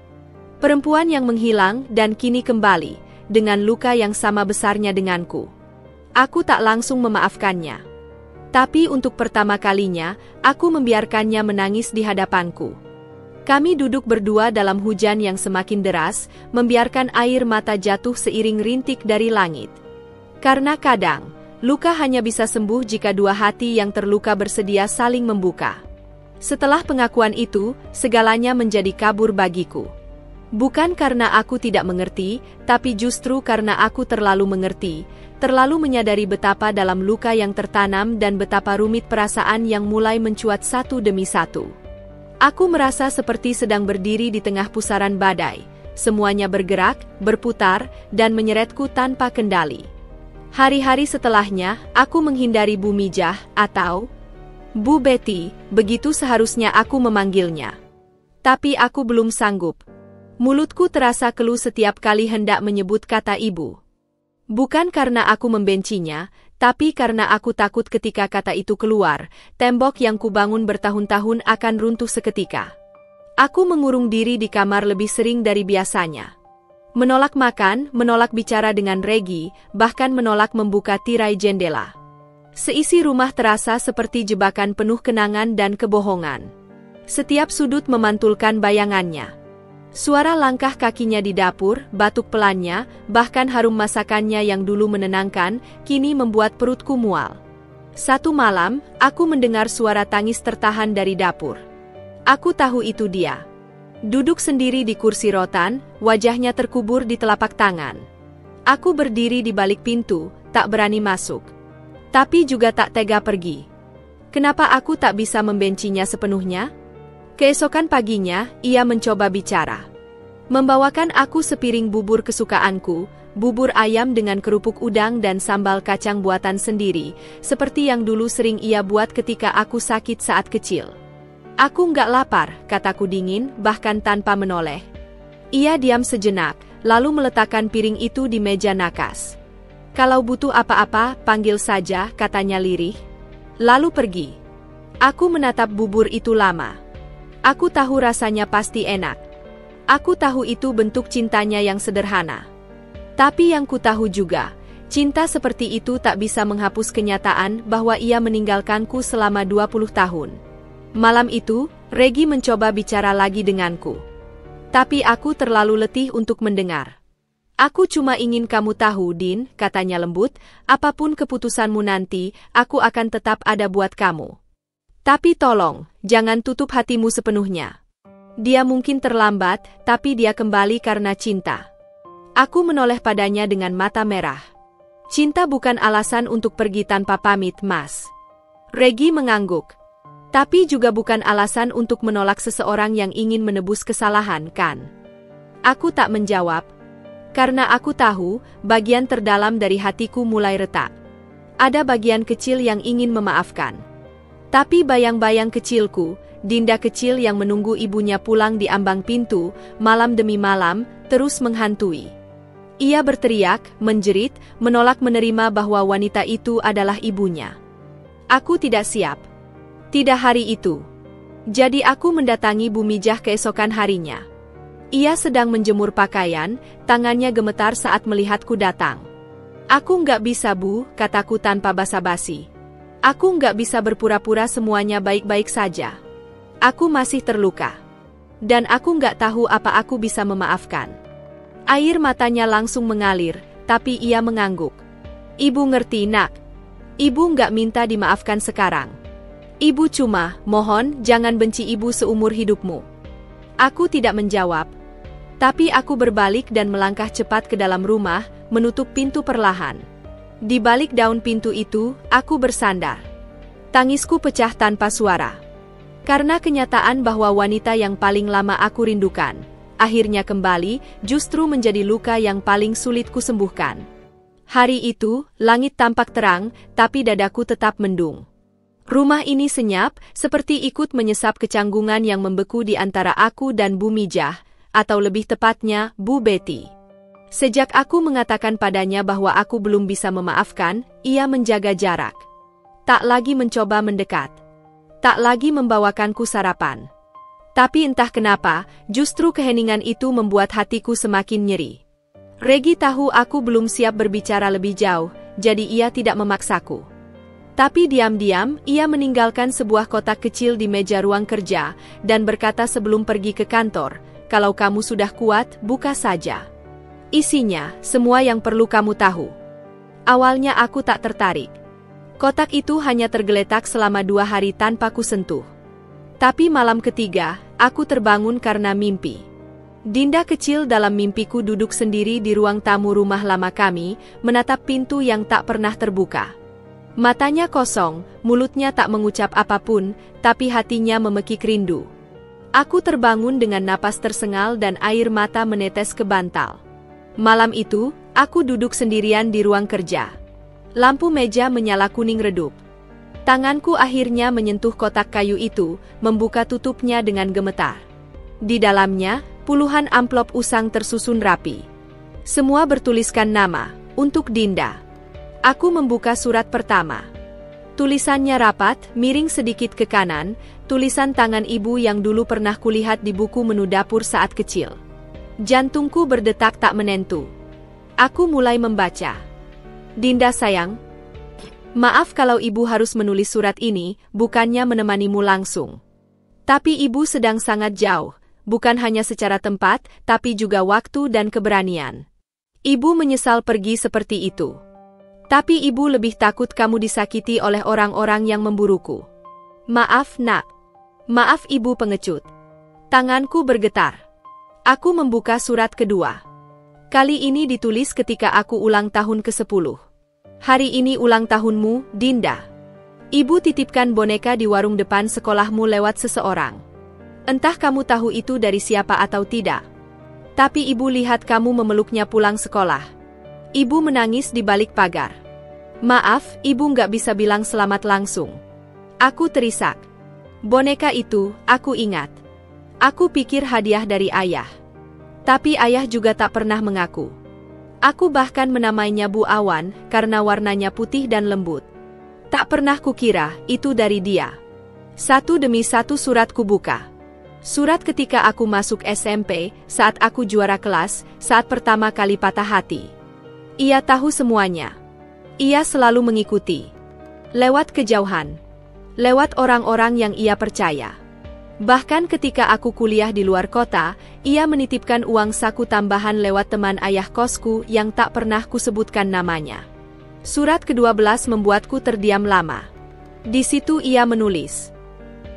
Speaker 1: Perempuan yang menghilang dan kini kembali, dengan luka yang sama besarnya denganku. Aku tak langsung memaafkannya. Tapi untuk pertama kalinya, aku membiarkannya menangis di hadapanku. Kami duduk berdua dalam hujan yang semakin deras, membiarkan air mata jatuh seiring rintik dari langit. Karena kadang, luka hanya bisa sembuh jika dua hati yang terluka bersedia saling membuka. Setelah pengakuan itu, segalanya menjadi kabur bagiku. Bukan karena aku tidak mengerti, tapi justru karena aku terlalu mengerti, terlalu menyadari betapa dalam luka yang tertanam dan betapa rumit perasaan yang mulai mencuat satu demi satu. Aku merasa seperti sedang berdiri di tengah pusaran badai, semuanya bergerak, berputar, dan menyeretku tanpa kendali. Hari-hari setelahnya, aku menghindari Bu Mijah, atau Bu Betty, begitu seharusnya aku memanggilnya. Tapi aku belum sanggup. Mulutku terasa keluh setiap kali hendak menyebut kata ibu. Bukan karena aku membencinya, tapi karena aku takut ketika kata itu keluar, tembok yang kubangun bertahun-tahun akan runtuh seketika. Aku mengurung diri di kamar lebih sering dari biasanya. Menolak makan, menolak bicara dengan Regi, bahkan menolak membuka tirai jendela. Seisi rumah terasa seperti jebakan penuh kenangan dan kebohongan. Setiap sudut memantulkan bayangannya. Suara langkah kakinya di dapur, batuk pelannya, bahkan harum masakannya yang dulu menenangkan, kini membuat perutku mual. Satu malam, aku mendengar suara tangis tertahan dari dapur. Aku tahu itu dia. Duduk sendiri di kursi rotan, wajahnya terkubur di telapak tangan. Aku berdiri di balik pintu, tak berani masuk. Tapi juga tak tega pergi. Kenapa aku tak bisa membencinya sepenuhnya? Keesokan paginya, ia mencoba bicara. Membawakan aku sepiring bubur kesukaanku, bubur ayam dengan kerupuk udang dan sambal kacang buatan sendiri, seperti yang dulu sering ia buat ketika aku sakit saat kecil. Aku nggak lapar, kataku dingin, bahkan tanpa menoleh. Ia diam sejenak, lalu meletakkan piring itu di meja nakas. Kalau butuh apa-apa, panggil saja, katanya lirih. Lalu pergi. Aku menatap bubur itu lama. Aku tahu rasanya pasti enak. Aku tahu itu bentuk cintanya yang sederhana. Tapi yang ku tahu juga, cinta seperti itu tak bisa menghapus kenyataan bahwa ia meninggalkanku selama 20 tahun. Malam itu, Regi mencoba bicara lagi denganku. Tapi aku terlalu letih untuk mendengar. Aku cuma ingin kamu tahu, Din, katanya lembut, apapun keputusanmu nanti, aku akan tetap ada buat kamu. Tapi tolong, jangan tutup hatimu sepenuhnya. Dia mungkin terlambat, tapi dia kembali karena cinta. Aku menoleh padanya dengan mata merah. Cinta bukan alasan untuk pergi tanpa pamit, Mas. Regi mengangguk. Tapi juga bukan alasan untuk menolak seseorang yang ingin menebus kesalahan, kan? Aku tak menjawab. Karena aku tahu, bagian terdalam dari hatiku mulai retak. Ada bagian kecil yang ingin memaafkan. Tapi bayang-bayang kecilku, Dinda kecil yang menunggu ibunya pulang di ambang pintu, malam demi malam, terus menghantui. Ia berteriak, menjerit, menolak menerima bahwa wanita itu adalah ibunya. Aku tidak siap. Tidak hari itu. Jadi aku mendatangi Bu Mijah keesokan harinya. Ia sedang menjemur pakaian, tangannya gemetar saat melihatku datang. Aku nggak bisa, Bu, kataku tanpa basa-basi. Aku nggak bisa berpura-pura semuanya baik-baik saja. Aku masih terluka. Dan aku nggak tahu apa aku bisa memaafkan. Air matanya langsung mengalir, tapi ia mengangguk. Ibu ngerti, Nak. Ibu nggak minta dimaafkan sekarang. Ibu cuma, mohon jangan benci ibu seumur hidupmu. Aku tidak menjawab. Tapi aku berbalik dan melangkah cepat ke dalam rumah, menutup pintu perlahan. Di balik daun pintu itu, aku bersandar. Tangisku pecah tanpa suara. Karena kenyataan bahwa wanita yang paling lama aku rindukan, akhirnya kembali, justru menjadi luka yang paling sulit kusembuhkan. Hari itu, langit tampak terang, tapi dadaku tetap mendung. Rumah ini senyap, seperti ikut menyesap kecanggungan yang membeku di antara aku dan Bu Mijah, atau lebih tepatnya, Bu Betty. Sejak aku mengatakan padanya bahwa aku belum bisa memaafkan, ia menjaga jarak. Tak lagi mencoba mendekat. Tak lagi membawakanku sarapan. Tapi entah kenapa, justru keheningan itu membuat hatiku semakin nyeri. Regi tahu aku belum siap berbicara lebih jauh, jadi ia tidak memaksaku. Tapi diam-diam, ia meninggalkan sebuah kotak kecil di meja ruang kerja, dan berkata sebelum pergi ke kantor, kalau kamu sudah kuat, buka saja. Isinya, semua yang perlu kamu tahu. Awalnya aku tak tertarik. Kotak itu hanya tergeletak selama 2 hari tanpa kusentuh. Tapi malam ketiga, aku terbangun karena mimpi. Dinda kecil dalam mimpiku duduk sendiri di ruang tamu rumah lama kami, menatap pintu yang tak pernah terbuka. Matanya kosong, mulutnya tak mengucap apapun, tapi hatinya memekik rindu. Aku terbangun dengan napas tersengal dan air mata menetes ke bantal. Malam itu, aku duduk sendirian di ruang kerja. Lampu meja menyala kuning redup. Tanganku akhirnya menyentuh kotak kayu itu, membuka tutupnya dengan gemetar. Di dalamnya, puluhan amplop usang tersusun rapi. Semua bertuliskan nama, untuk Dinda. Aku membuka surat pertama. Tulisannya rapat, miring sedikit ke kanan, tulisan tangan ibu yang dulu pernah kulihat di buku menu dapur saat kecil. Jantungku berdetak tak menentu. Aku mulai membaca. Dinda sayang, maaf kalau ibu harus menulis surat ini, bukannya menemanimu langsung. Tapi ibu sedang sangat jauh, bukan hanya secara tempat, tapi juga waktu dan keberanian. Ibu menyesal pergi seperti itu. Tapi ibu lebih takut kamu disakiti oleh orang-orang yang memburuku. Maaf, Nak. Maaf ibu pengecut. Tanganku bergetar. Aku membuka surat kedua. Kali ini ditulis ketika aku ulang tahun ke-10. Hari ini ulang tahunmu, Dinda. Ibu titipkan boneka di warung depan sekolahmu lewat seseorang. Entah kamu tahu itu dari siapa atau tidak. Tapi ibu lihat kamu memeluknya pulang sekolah. Ibu menangis di balik pagar. Maaf, ibu nggak bisa bilang selamat langsung. Aku terisak. Boneka itu, aku ingat. Aku pikir hadiah dari ayah. Tapi ayah juga tak pernah mengaku. Aku bahkan menamainya Bu Awan karena warnanya putih dan lembut. Tak pernah kukira itu dari dia. Satu demi satu surat kubuka. Surat ketika aku masuk SMP, saat aku juara kelas, saat pertama kali patah hati. Ia tahu semuanya. Ia selalu mengikuti. Lewat kejauhan. Lewat orang-orang yang ia percaya. Bahkan ketika aku kuliah di luar kota, ia menitipkan uang saku tambahan lewat teman ayah kosku yang tak pernah kusebutkan namanya. Surat ke-12 membuatku terdiam lama. Di situ ia menulis,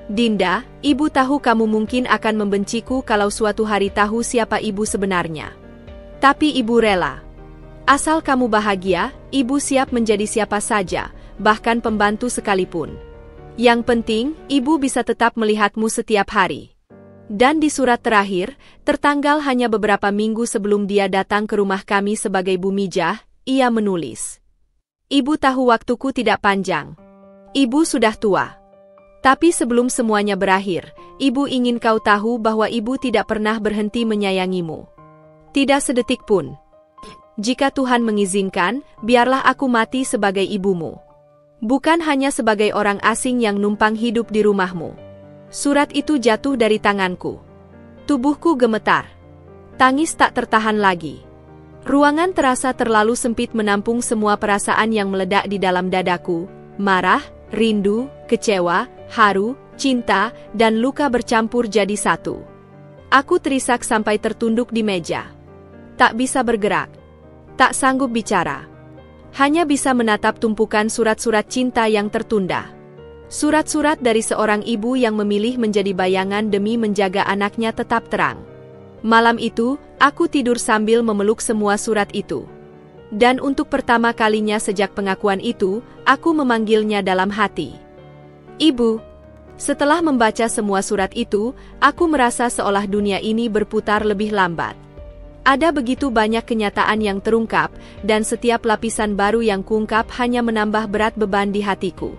Speaker 1: Dinda, ibu tahu kamu mungkin akan membenciku kalau suatu hari tahu siapa ibu sebenarnya. Tapi ibu rela. Asal kamu bahagia, ibu siap menjadi siapa saja, bahkan pembantu sekalipun. Yang penting, ibu bisa tetap melihatmu setiap hari. Dan di surat terakhir, tertanggal hanya beberapa minggu sebelum dia datang ke rumah kami sebagai Bumijah, ia menulis. Ibu tahu waktuku tidak panjang. Ibu sudah tua. Tapi sebelum semuanya berakhir, ibu ingin kau tahu bahwa ibu tidak pernah berhenti menyayangimu. Tidak sedetik pun. Jika Tuhan mengizinkan, biarlah aku mati sebagai ibumu. Bukan hanya sebagai orang asing yang numpang hidup di rumahmu. Surat itu jatuh dari tanganku. Tubuhku gemetar. Tangis tak tertahan lagi. Ruangan terasa terlalu sempit menampung semua perasaan yang meledak di dalam dadaku. Marah, rindu, kecewa, haru, cinta, dan luka bercampur jadi satu. Aku terisak sampai tertunduk di meja. Tak bisa bergerak. Tak sanggup bicara. Hanya bisa menatap tumpukan surat-surat cinta yang tertunda. Surat-surat dari seorang ibu yang memilih menjadi bayangan demi menjaga anaknya tetap terang. Malam itu, aku tidur sambil memeluk semua surat itu. Dan untuk pertama kalinya sejak pengakuan itu, aku memanggilnya dalam hati. Ibu. Setelah membaca semua surat itu, aku merasa seolah dunia ini berputar lebih lambat. Ada begitu banyak kenyataan yang terungkap, dan setiap lapisan baru yang kuungkap hanya menambah berat beban di hatiku.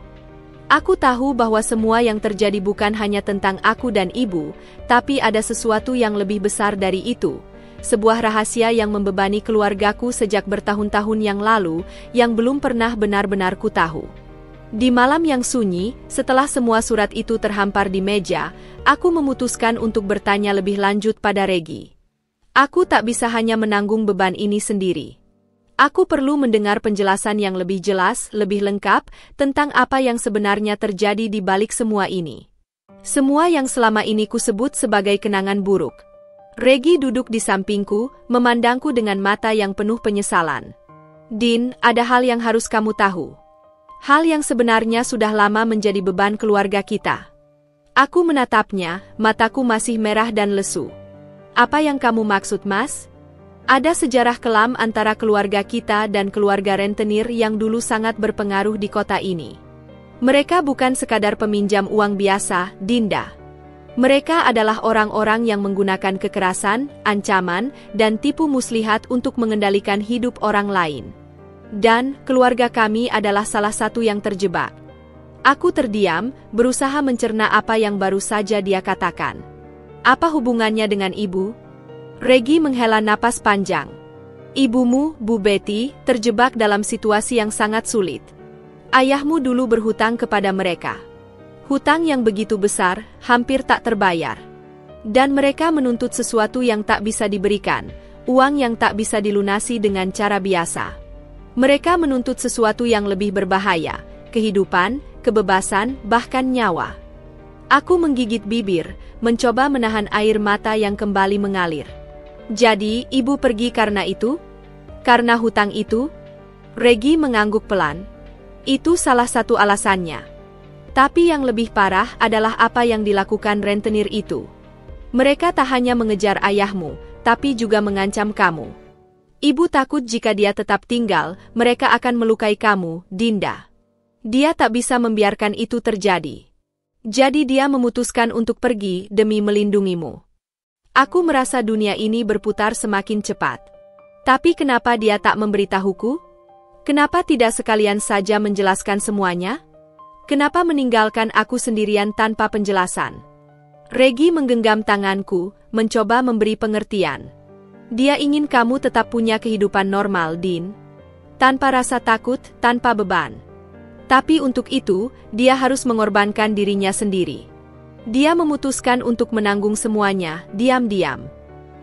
Speaker 1: Aku tahu bahwa semua yang terjadi bukan hanya tentang aku dan ibu, tapi ada sesuatu yang lebih besar dari itu. Sebuah rahasia yang membebani keluargaku sejak bertahun-tahun yang lalu, yang belum pernah benar-benar ku tahu. Di malam yang sunyi, setelah semua surat itu terhampar di meja, aku memutuskan untuk bertanya lebih lanjut pada Regi. Aku tak bisa hanya menanggung beban ini sendiri. Aku perlu mendengar penjelasan yang lebih jelas, lebih lengkap, tentang apa yang sebenarnya terjadi di balik semua ini. Semua yang selama ini kusebut sebagai kenangan buruk. Regi duduk di sampingku, memandangku dengan mata yang penuh penyesalan. Din, ada hal yang harus kamu tahu. Hal yang sebenarnya sudah lama menjadi beban keluarga kita. Aku menatapnya, mataku masih merah dan lesu. Apa yang kamu maksud, Mas? Ada sejarah kelam antara keluarga kita dan keluarga rentenir yang dulu sangat berpengaruh di kota ini. Mereka bukan sekadar peminjam uang biasa, Dinda. Mereka adalah orang-orang yang menggunakan kekerasan, ancaman, dan tipu muslihat untuk mengendalikan hidup orang lain. Dan, keluarga kami adalah salah satu yang terjebak. Aku terdiam, berusaha mencerna apa yang baru saja dia katakan. Apa hubungannya dengan ibu? Regi menghela napas panjang. Ibumu, Bu Betty, terjebak dalam situasi yang sangat sulit. Ayahmu dulu berhutang kepada mereka. Hutang yang begitu besar, hampir tak terbayar. Dan mereka menuntut sesuatu yang tak bisa diberikan, uang yang tak bisa dilunasi dengan cara biasa. Mereka menuntut sesuatu yang lebih berbahaya, kehidupan, kebebasan, bahkan nyawa. Aku menggigit bibir, mencoba menahan air mata yang kembali mengalir. Jadi, ibu pergi karena itu? Karena hutang itu? Regi mengangguk pelan. Itu salah satu alasannya. Tapi yang lebih parah adalah apa yang dilakukan rentenir itu. Mereka tak hanya mengejar ayahmu, tapi juga mengancam kamu. Ibu takut jika dia tetap tinggal, mereka akan melukai kamu, Dinda. Dia tak bisa membiarkan itu terjadi. Jadi dia memutuskan untuk pergi demi melindungimu. Aku merasa dunia ini berputar semakin cepat. Tapi kenapa dia tak memberitahuku? Kenapa tidak sekalian saja menjelaskan semuanya? Kenapa meninggalkan aku sendirian tanpa penjelasan? Regi menggenggam tanganku, mencoba memberi pengertian. Dia ingin kamu tetap punya kehidupan normal, Din. Tanpa rasa takut, tanpa beban. Tapi untuk itu, dia harus mengorbankan dirinya sendiri. Dia memutuskan untuk menanggung semuanya, diam-diam.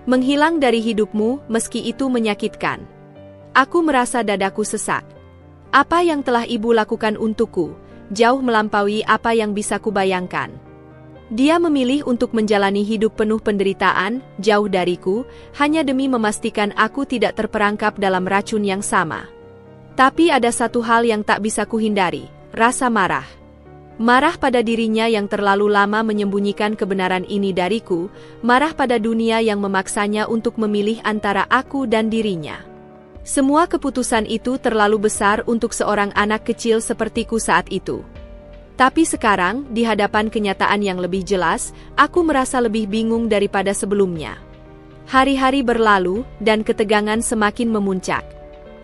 Speaker 1: Menghilang dari hidupmu, meski itu menyakitkan. Aku merasa dadaku sesak. Apa yang telah ibu lakukan untukku, jauh melampaui apa yang bisa kubayangkan. Dia memilih untuk menjalani hidup penuh penderitaan, jauh dariku, hanya demi memastikan aku tidak terperangkap dalam racun yang sama. Tapi ada satu hal yang tak bisa kuhindari, rasa marah. Marah pada dirinya yang terlalu lama menyembunyikan kebenaran ini dariku, marah pada dunia yang memaksanya untuk memilih antara aku dan dirinya. Semua keputusan itu terlalu besar untuk seorang anak kecil sepertiku saat itu. Tapi sekarang, di hadapan kenyataan yang lebih jelas, aku merasa lebih bingung daripada sebelumnya. Hari-hari berlalu, dan ketegangan semakin memuncak.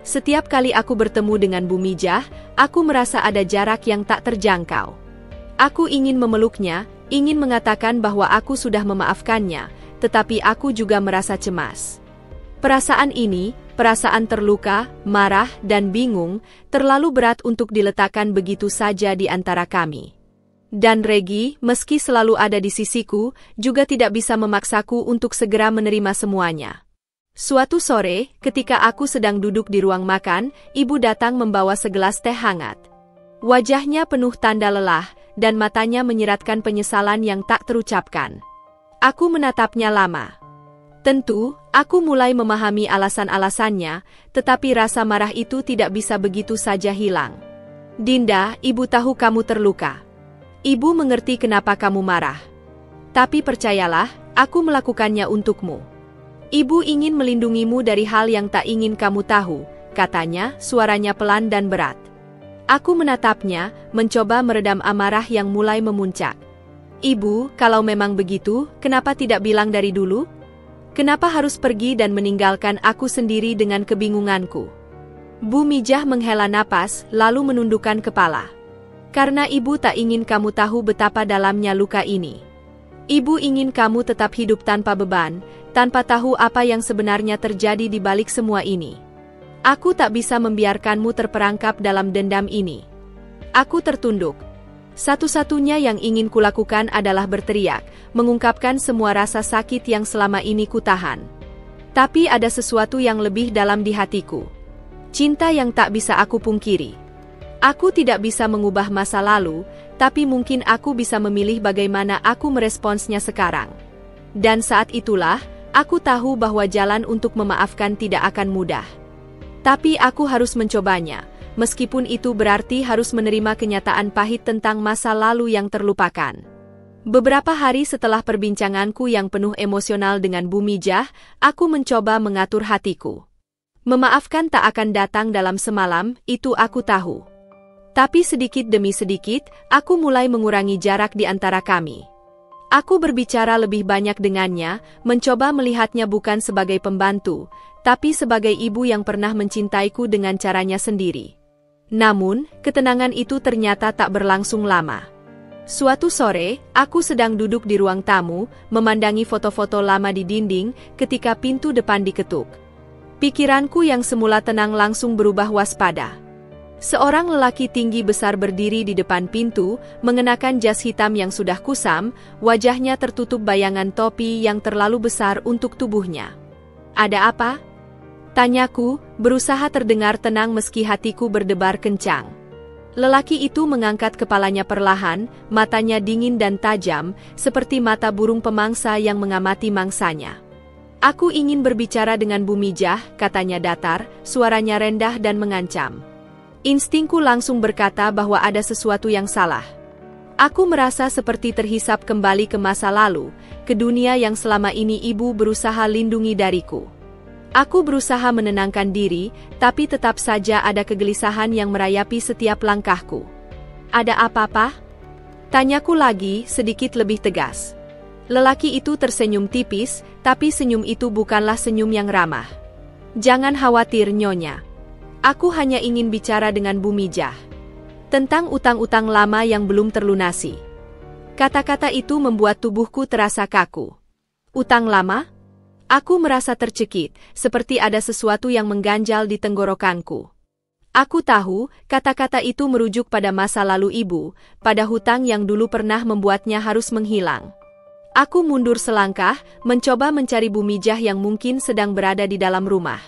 Speaker 1: Setiap kali aku bertemu dengan Bu Mijah, aku merasa ada jarak yang tak terjangkau. Aku ingin memeluknya, ingin mengatakan bahwa aku sudah memaafkannya, tetapi aku juga merasa cemas. Perasaan ini, perasaan terluka, marah, dan bingung, terlalu berat untuk diletakkan begitu saja di antara kami. Dan Regi, meski selalu ada di sisiku, juga tidak bisa memaksaku untuk segera menerima semuanya. Suatu sore, ketika aku sedang duduk di ruang makan, ibu datang membawa segelas teh hangat. Wajahnya penuh tanda lelah, dan matanya menyiratkan penyesalan yang tak terucapkan. Aku menatapnya lama. Tentu, aku mulai memahami alasan-alasannya, tetapi rasa marah itu tidak bisa begitu saja hilang. Dinda, ibu tahu kamu terluka. Ibu mengerti kenapa kamu marah. Tapi percayalah, aku melakukannya untukmu. Ibu ingin melindungimu dari hal yang tak ingin kamu tahu, katanya, suaranya pelan dan berat. Aku menatapnya, mencoba meredam amarah yang mulai memuncak. Ibu, kalau memang begitu, kenapa tidak bilang dari dulu? Kenapa harus pergi dan meninggalkan aku sendiri dengan kebingunganku? Bu Mijah menghela napas, lalu menundukkan kepala. Karena ibu tak ingin kamu tahu betapa dalamnya luka ini. Ibu ingin kamu tetap hidup tanpa beban, tanpa tahu apa yang sebenarnya terjadi di balik semua ini. Aku tak bisa membiarkanmu terperangkap dalam dendam ini. Aku tertunduk. Satu-satunya yang ingin kulakukan adalah berteriak, mengungkapkan semua rasa sakit yang selama ini kutahan. Tapi ada sesuatu yang lebih dalam di hatiku. Cinta yang tak bisa aku pungkiri. Aku tidak bisa mengubah masa lalu, tapi mungkin aku bisa memilih bagaimana aku meresponsnya sekarang. Dan saat itulah, aku tahu bahwa jalan untuk memaafkan tidak akan mudah. Tapi aku harus mencobanya. Meskipun itu berarti harus menerima kenyataan pahit tentang masa lalu yang terlupakan. Beberapa hari setelah perbincanganku yang penuh emosional dengan Bu Mijah, aku mencoba mengatur hatiku. Memaafkan tak akan datang dalam semalam, itu aku tahu. Tapi sedikit demi sedikit, aku mulai mengurangi jarak di antara kami. Aku berbicara lebih banyak dengannya, mencoba melihatnya bukan sebagai pembantu, tapi sebagai ibu yang pernah mencintaiku dengan caranya sendiri. Namun, ketenangan itu ternyata tak berlangsung lama. Suatu sore, aku sedang duduk di ruang tamu, memandangi foto-foto lama di dinding, ketika pintu depan diketuk. Pikiranku yang semula tenang langsung berubah waspada. Seorang lelaki tinggi besar berdiri di depan pintu, mengenakan jas hitam yang sudah kusam, wajahnya tertutup bayangan topi yang terlalu besar untuk tubuhnya. Ada apa? Tanyaku, berusaha terdengar tenang meski hatiku berdebar kencang. Lelaki itu mengangkat kepalanya perlahan, matanya dingin dan tajam, seperti mata burung pemangsa yang mengamati mangsanya. Aku ingin berbicara dengan Bu Mijah, katanya datar, suaranya rendah dan mengancam. Instingku langsung berkata bahwa ada sesuatu yang salah. Aku merasa seperti terhisap kembali ke masa lalu, ke dunia yang selama ini ibu berusaha lindungi dariku. Aku berusaha menenangkan diri, tapi tetap saja ada kegelisahan yang merayapi setiap langkahku. Ada apa-apa? Tanyaku lagi, sedikit lebih tegas. Lelaki itu tersenyum tipis, tapi senyum itu bukanlah senyum yang ramah. Jangan khawatir, Nyonya. Aku hanya ingin bicara dengan Bu Mijah tentang utang-utang lama yang belum terlunasi. Kata-kata itu membuat tubuhku terasa kaku. Utang lama? Aku merasa tercekik, seperti ada sesuatu yang mengganjal di tenggorokanku. Aku tahu, kata-kata itu merujuk pada masa lalu ibu, pada hutang yang dulu pernah membuatnya harus menghilang. Aku mundur selangkah, mencoba mencari Bu Mijah yang mungkin sedang berada di dalam rumah.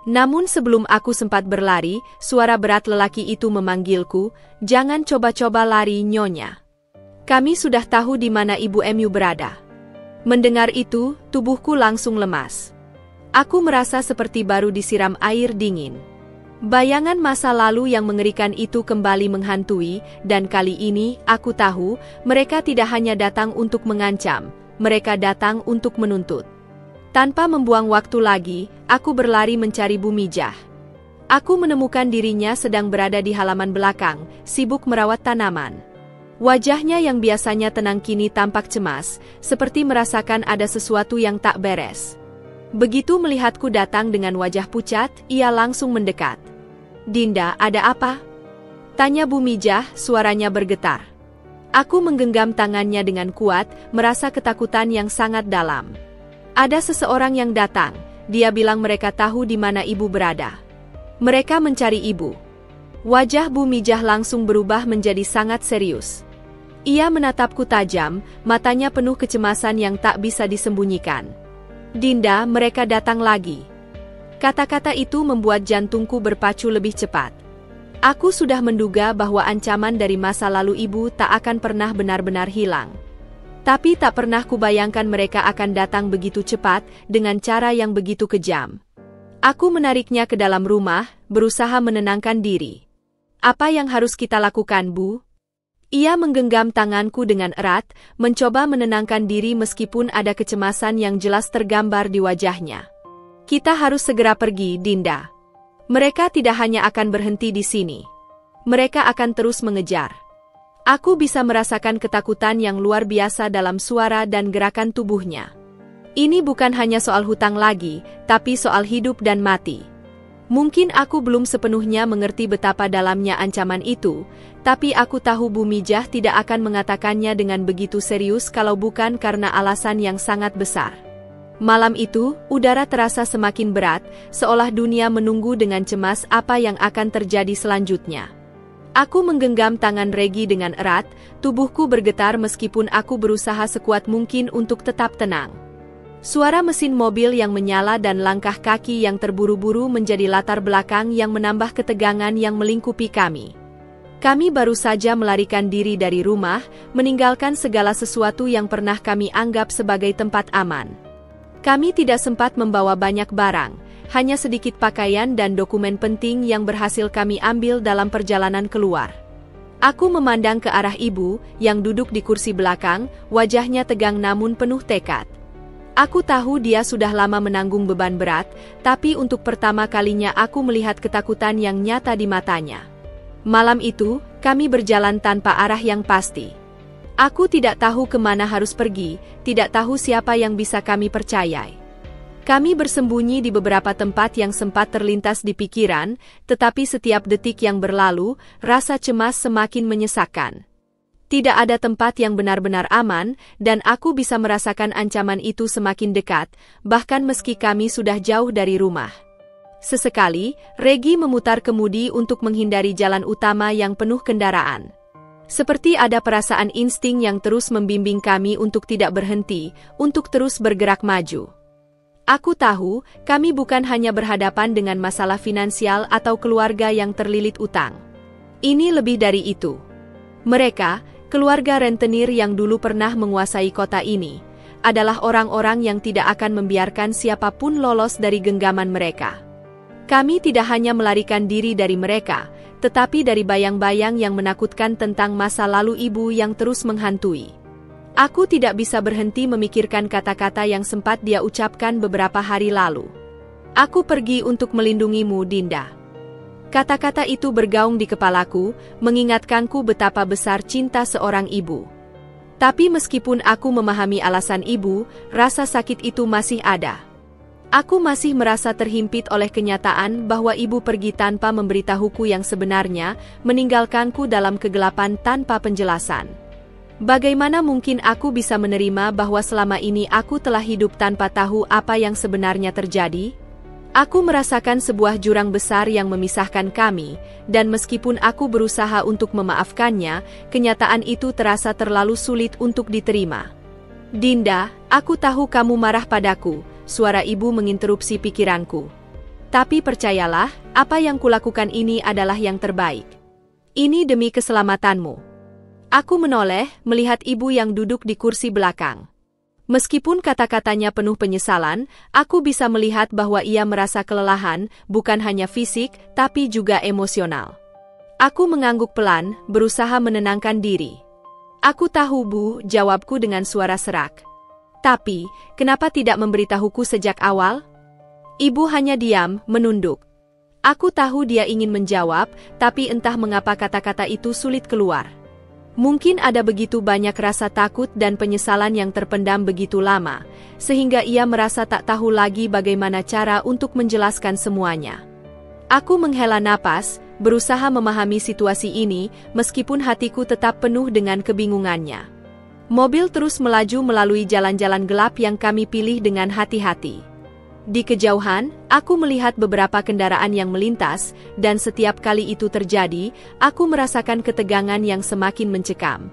Speaker 1: Namun sebelum aku sempat berlari, suara berat lelaki itu memanggilku, "Jangan coba-coba lari, Nyonya. Kami sudah tahu di mana Ibu Mu berada." Mendengar itu, tubuhku langsung lemas. Aku merasa seperti baru disiram air dingin. Bayangan masa lalu yang mengerikan itu kembali menghantui, dan kali ini, aku tahu, mereka tidak hanya datang untuk mengancam, mereka datang untuk menuntut. Tanpa membuang waktu lagi, aku berlari mencari Bu Mijah. Aku menemukan dirinya sedang berada di halaman belakang, sibuk merawat tanaman. Wajahnya yang biasanya tenang kini tampak cemas, seperti merasakan ada sesuatu yang tak beres. Begitu melihatku datang dengan wajah pucat, ia langsung mendekat. "Dinda, ada apa?" tanya Bu Mijah, suaranya bergetar. Aku menggenggam tangannya dengan kuat, merasa ketakutan yang sangat dalam. Ada seseorang yang datang, dia bilang mereka tahu di mana ibu berada. Mereka mencari ibu. Wajah Bu Mijah langsung berubah menjadi sangat serius. Ia menatapku tajam, matanya penuh kecemasan yang tak bisa disembunyikan. "Dinda, mereka datang lagi." Kata-kata itu membuat jantungku berpacu lebih cepat. Aku sudah menduga bahwa ancaman dari masa lalu ibu tak akan pernah benar-benar hilang. Tapi tak pernah kubayangkan mereka akan datang begitu cepat, dengan cara yang begitu kejam. Aku menariknya ke dalam rumah, berusaha menenangkan diri. "Apa yang harus kita lakukan, Bu?" Ia menggenggam tanganku dengan erat, mencoba menenangkan diri meskipun ada kecemasan yang jelas tergambar di wajahnya. "Kita harus segera pergi, Dinda. Mereka tidak hanya akan berhenti di sini. Mereka akan terus mengejar." Aku bisa merasakan ketakutan yang luar biasa dalam suara dan gerakan tubuhnya. Ini bukan hanya soal hutang lagi, tapi soal hidup dan mati. Mungkin aku belum sepenuhnya mengerti betapa dalamnya ancaman itu, tapi aku tahu Bu Mijah tidak akan mengatakannya dengan begitu serius kalau bukan karena alasan yang sangat besar. Malam itu, udara terasa semakin berat, seolah dunia menunggu dengan cemas apa yang akan terjadi selanjutnya. Aku menggenggam tangan Regi dengan erat, tubuhku bergetar meskipun aku berusaha sekuat mungkin untuk tetap tenang. Suara mesin mobil yang menyala dan langkah kaki yang terburu-buru menjadi latar belakang yang menambah ketegangan yang melingkupi kami. Kami baru saja melarikan diri dari rumah, meninggalkan segala sesuatu yang pernah kami anggap sebagai tempat aman. Kami tidak sempat membawa banyak barang, hanya sedikit pakaian dan dokumen penting yang berhasil kami ambil dalam perjalanan keluar. Aku memandang ke arah ibu, yang duduk di kursi belakang, wajahnya tegang namun penuh tekad. Aku tahu dia sudah lama menanggung beban berat, tapi untuk pertama kalinya aku melihat ketakutan yang nyata di matanya. Malam itu, kami berjalan tanpa arah yang pasti. Aku tidak tahu kemana harus pergi, tidak tahu siapa yang bisa kami percayai. Kami bersembunyi di beberapa tempat yang sempat terlintas di pikiran, tetapi setiap detik yang berlalu, rasa cemas semakin menyesakkan. Tidak ada tempat yang benar-benar aman, dan aku bisa merasakan ancaman itu semakin dekat, bahkan meski kami sudah jauh dari rumah. Sesekali, Regi memutar kemudi untuk menghindari jalan utama yang penuh kendaraan. Seperti ada perasaan insting yang terus membimbing kami untuk tidak berhenti, untuk terus bergerak maju. Aku tahu, kami bukan hanya berhadapan dengan masalah finansial atau keluarga yang terlilit utang. Ini lebih dari itu. Mereka, keluarga rentenir yang dulu pernah menguasai kota ini, adalah orang-orang yang tidak akan membiarkan siapapun lolos dari genggaman mereka. Kami tidak hanya melarikan diri dari mereka, tetapi dari bayang-bayang yang menakutkan tentang masa lalu ibu yang terus menghantui. Aku tidak bisa berhenti memikirkan kata-kata yang sempat dia ucapkan beberapa hari lalu. Aku pergi untuk melindungimu, Dinda. Kata-kata itu bergaung di kepalaku, mengingatkanku betapa besar cinta seorang ibu. Tapi meskipun aku memahami alasan ibu, rasa sakit itu masih ada. Aku masih merasa terhimpit oleh kenyataan bahwa ibu pergi tanpa memberitahuku yang sebenarnya, meninggalkanku dalam kegelapan tanpa penjelasan. Bagaimana mungkin aku bisa menerima bahwa selama ini aku telah hidup tanpa tahu apa yang sebenarnya terjadi? Aku merasakan sebuah jurang besar yang memisahkan kami, dan meskipun aku berusaha untuk memaafkannya, kenyataan itu terasa terlalu sulit untuk diterima. Dinda, aku tahu kamu marah padaku, suara ibu menginterupsi pikiranku. Tapi percayalah, apa yang kulakukan ini adalah yang terbaik. Ini demi keselamatanmu. Aku menoleh, melihat ibu yang duduk di kursi belakang. Meskipun kata-katanya penuh penyesalan, aku bisa melihat bahwa ia merasa kelelahan, bukan hanya fisik, tapi juga emosional. Aku mengangguk pelan, berusaha menenangkan diri. Aku tahu, Bu, jawabku dengan suara serak. Tapi, kenapa tidak memberitahuku sejak awal? Ibu hanya diam, menunduk. Aku tahu dia ingin menjawab, tapi entah mengapa kata-kata itu sulit keluar. Mungkin ada begitu banyak rasa takut dan penyesalan yang terpendam begitu lama, sehingga ia merasa tak tahu lagi bagaimana cara untuk menjelaskan semuanya. Aku menghela napas, berusaha memahami situasi ini, meskipun hatiku tetap penuh dengan kebingungannya. Mobil terus melaju melalui jalan-jalan gelap yang kami pilih dengan hati-hati. Di kejauhan, aku melihat beberapa kendaraan yang melintas, dan setiap kali itu terjadi, aku merasakan ketegangan yang semakin mencekam.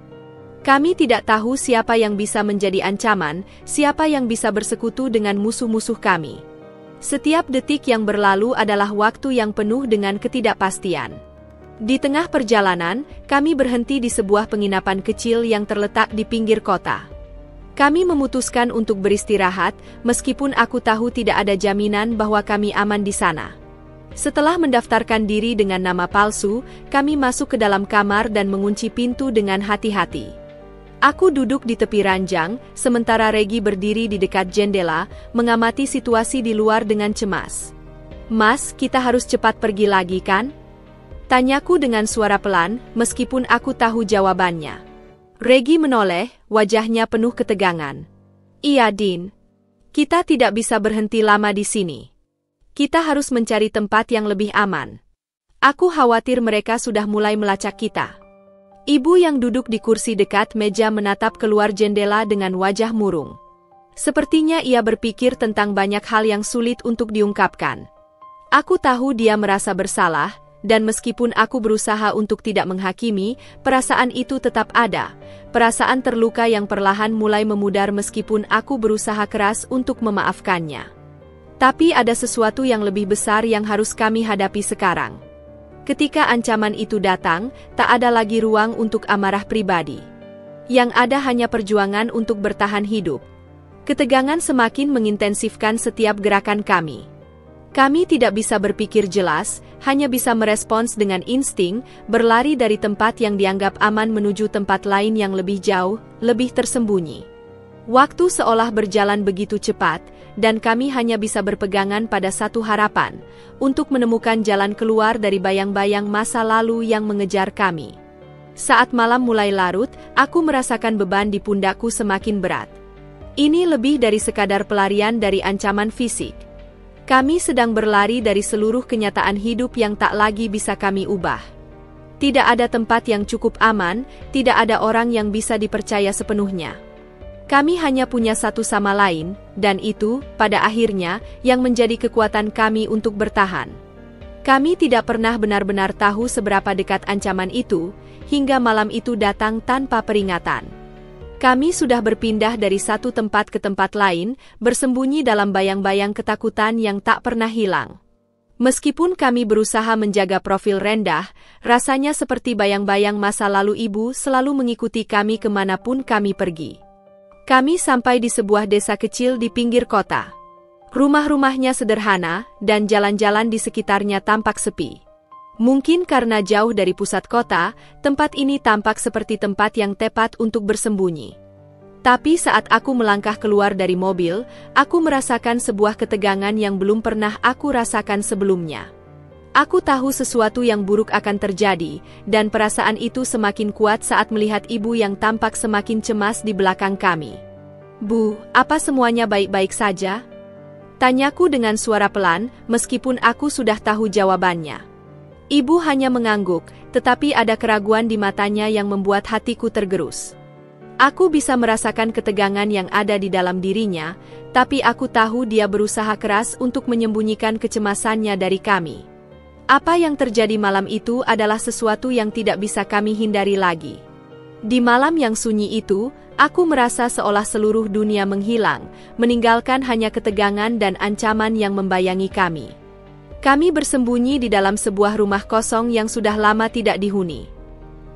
Speaker 1: Kami tidak tahu siapa yang bisa menjadi ancaman, siapa yang bisa bersekutu dengan musuh-musuh kami. Setiap detik yang berlalu adalah waktu yang penuh dengan ketidakpastian. Di tengah perjalanan, kami berhenti di sebuah penginapan kecil yang terletak di pinggir kota. Kami memutuskan untuk beristirahat, meskipun aku tahu tidak ada jaminan bahwa kami aman di sana. Setelah mendaftarkan diri dengan nama palsu, kami masuk ke dalam kamar dan mengunci pintu dengan hati-hati. Aku duduk di tepi ranjang, sementara Regi berdiri di dekat jendela, mengamati situasi di luar dengan cemas. "Mas, kita harus cepat pergi lagi, kan?" Tanyaku dengan suara pelan, meskipun aku tahu jawabannya. Regi menoleh, wajahnya penuh ketegangan. "Iya, Din. Kita tidak bisa berhenti lama di sini. Kita harus mencari tempat yang lebih aman. Aku khawatir mereka sudah mulai melacak kita." Ibu yang duduk di kursi dekat meja menatap keluar jendela dengan wajah murung. Sepertinya ia berpikir tentang banyak hal yang sulit untuk diungkapkan. Aku tahu dia merasa bersalah, dan meskipun aku berusaha untuk tidak menghakimi, perasaan itu tetap ada. Perasaan terluka yang perlahan mulai memudar meskipun aku berusaha keras untuk memaafkannya. Tapi ada sesuatu yang lebih besar yang harus kami hadapi sekarang. Ketika ancaman itu datang, tak ada lagi ruang untuk amarah pribadi. Yang ada hanya perjuangan untuk bertahan hidup. Ketegangan semakin mengintensifkan setiap gerakan kami. Kami tidak bisa berpikir jelas, hanya bisa merespons dengan insting, berlari dari tempat yang dianggap aman menuju tempat lain yang lebih jauh, lebih tersembunyi. Waktu seolah berjalan begitu cepat, dan kami hanya bisa berpegangan pada satu harapan, untuk menemukan jalan keluar dari bayang-bayang masa lalu yang mengejar kami. Saat malam mulai larut, aku merasakan beban di pundakku semakin berat. Ini lebih dari sekadar pelarian dari ancaman fisik. Kami sedang berlari dari seluruh kenyataan hidup yang tak lagi bisa kami ubah. Tidak ada tempat yang cukup aman, tidak ada orang yang bisa dipercaya sepenuhnya. Kami hanya punya satu sama lain, dan itu, pada akhirnya, yang menjadi kekuatan kami untuk bertahan. Kami tidak pernah benar-benar tahu seberapa dekat ancaman itu, hingga malam itu datang tanpa peringatan. Kami sudah berpindah dari satu tempat ke tempat lain, bersembunyi dalam bayang-bayang ketakutan yang tak pernah hilang. Meskipun kami berusaha menjaga profil rendah, rasanya seperti bayang-bayang masa lalu ibu selalu mengikuti kami kemanapun kami pergi. Kami sampai di sebuah desa kecil di pinggir kota. Rumah-rumahnya sederhana, dan jalan-jalan di sekitarnya tampak sepi. Mungkin karena jauh dari pusat kota, tempat ini tampak seperti tempat yang tepat untuk bersembunyi. Tapi saat aku melangkah keluar dari mobil, aku merasakan sebuah ketegangan yang belum pernah aku rasakan sebelumnya. Aku tahu sesuatu yang buruk akan terjadi, dan perasaan itu semakin kuat saat melihat ibu yang tampak semakin cemas di belakang kami. "Bu, apa semuanya baik-baik saja?" Tanyaku dengan suara pelan, meskipun aku sudah tahu jawabannya. Ibu hanya mengangguk, tetapi ada keraguan di matanya yang membuat hatiku tergerus. Aku bisa merasakan ketegangan yang ada di dalam dirinya, tapi aku tahu dia berusaha keras untuk menyembunyikan kecemasannya dari kami. Apa yang terjadi malam itu adalah sesuatu yang tidak bisa kami hindari lagi. Di malam yang sunyi itu, aku merasa seolah seluruh dunia menghilang, meninggalkan hanya ketegangan dan ancaman yang membayangi kami. Kami bersembunyi di dalam sebuah rumah kosong yang sudah lama tidak dihuni.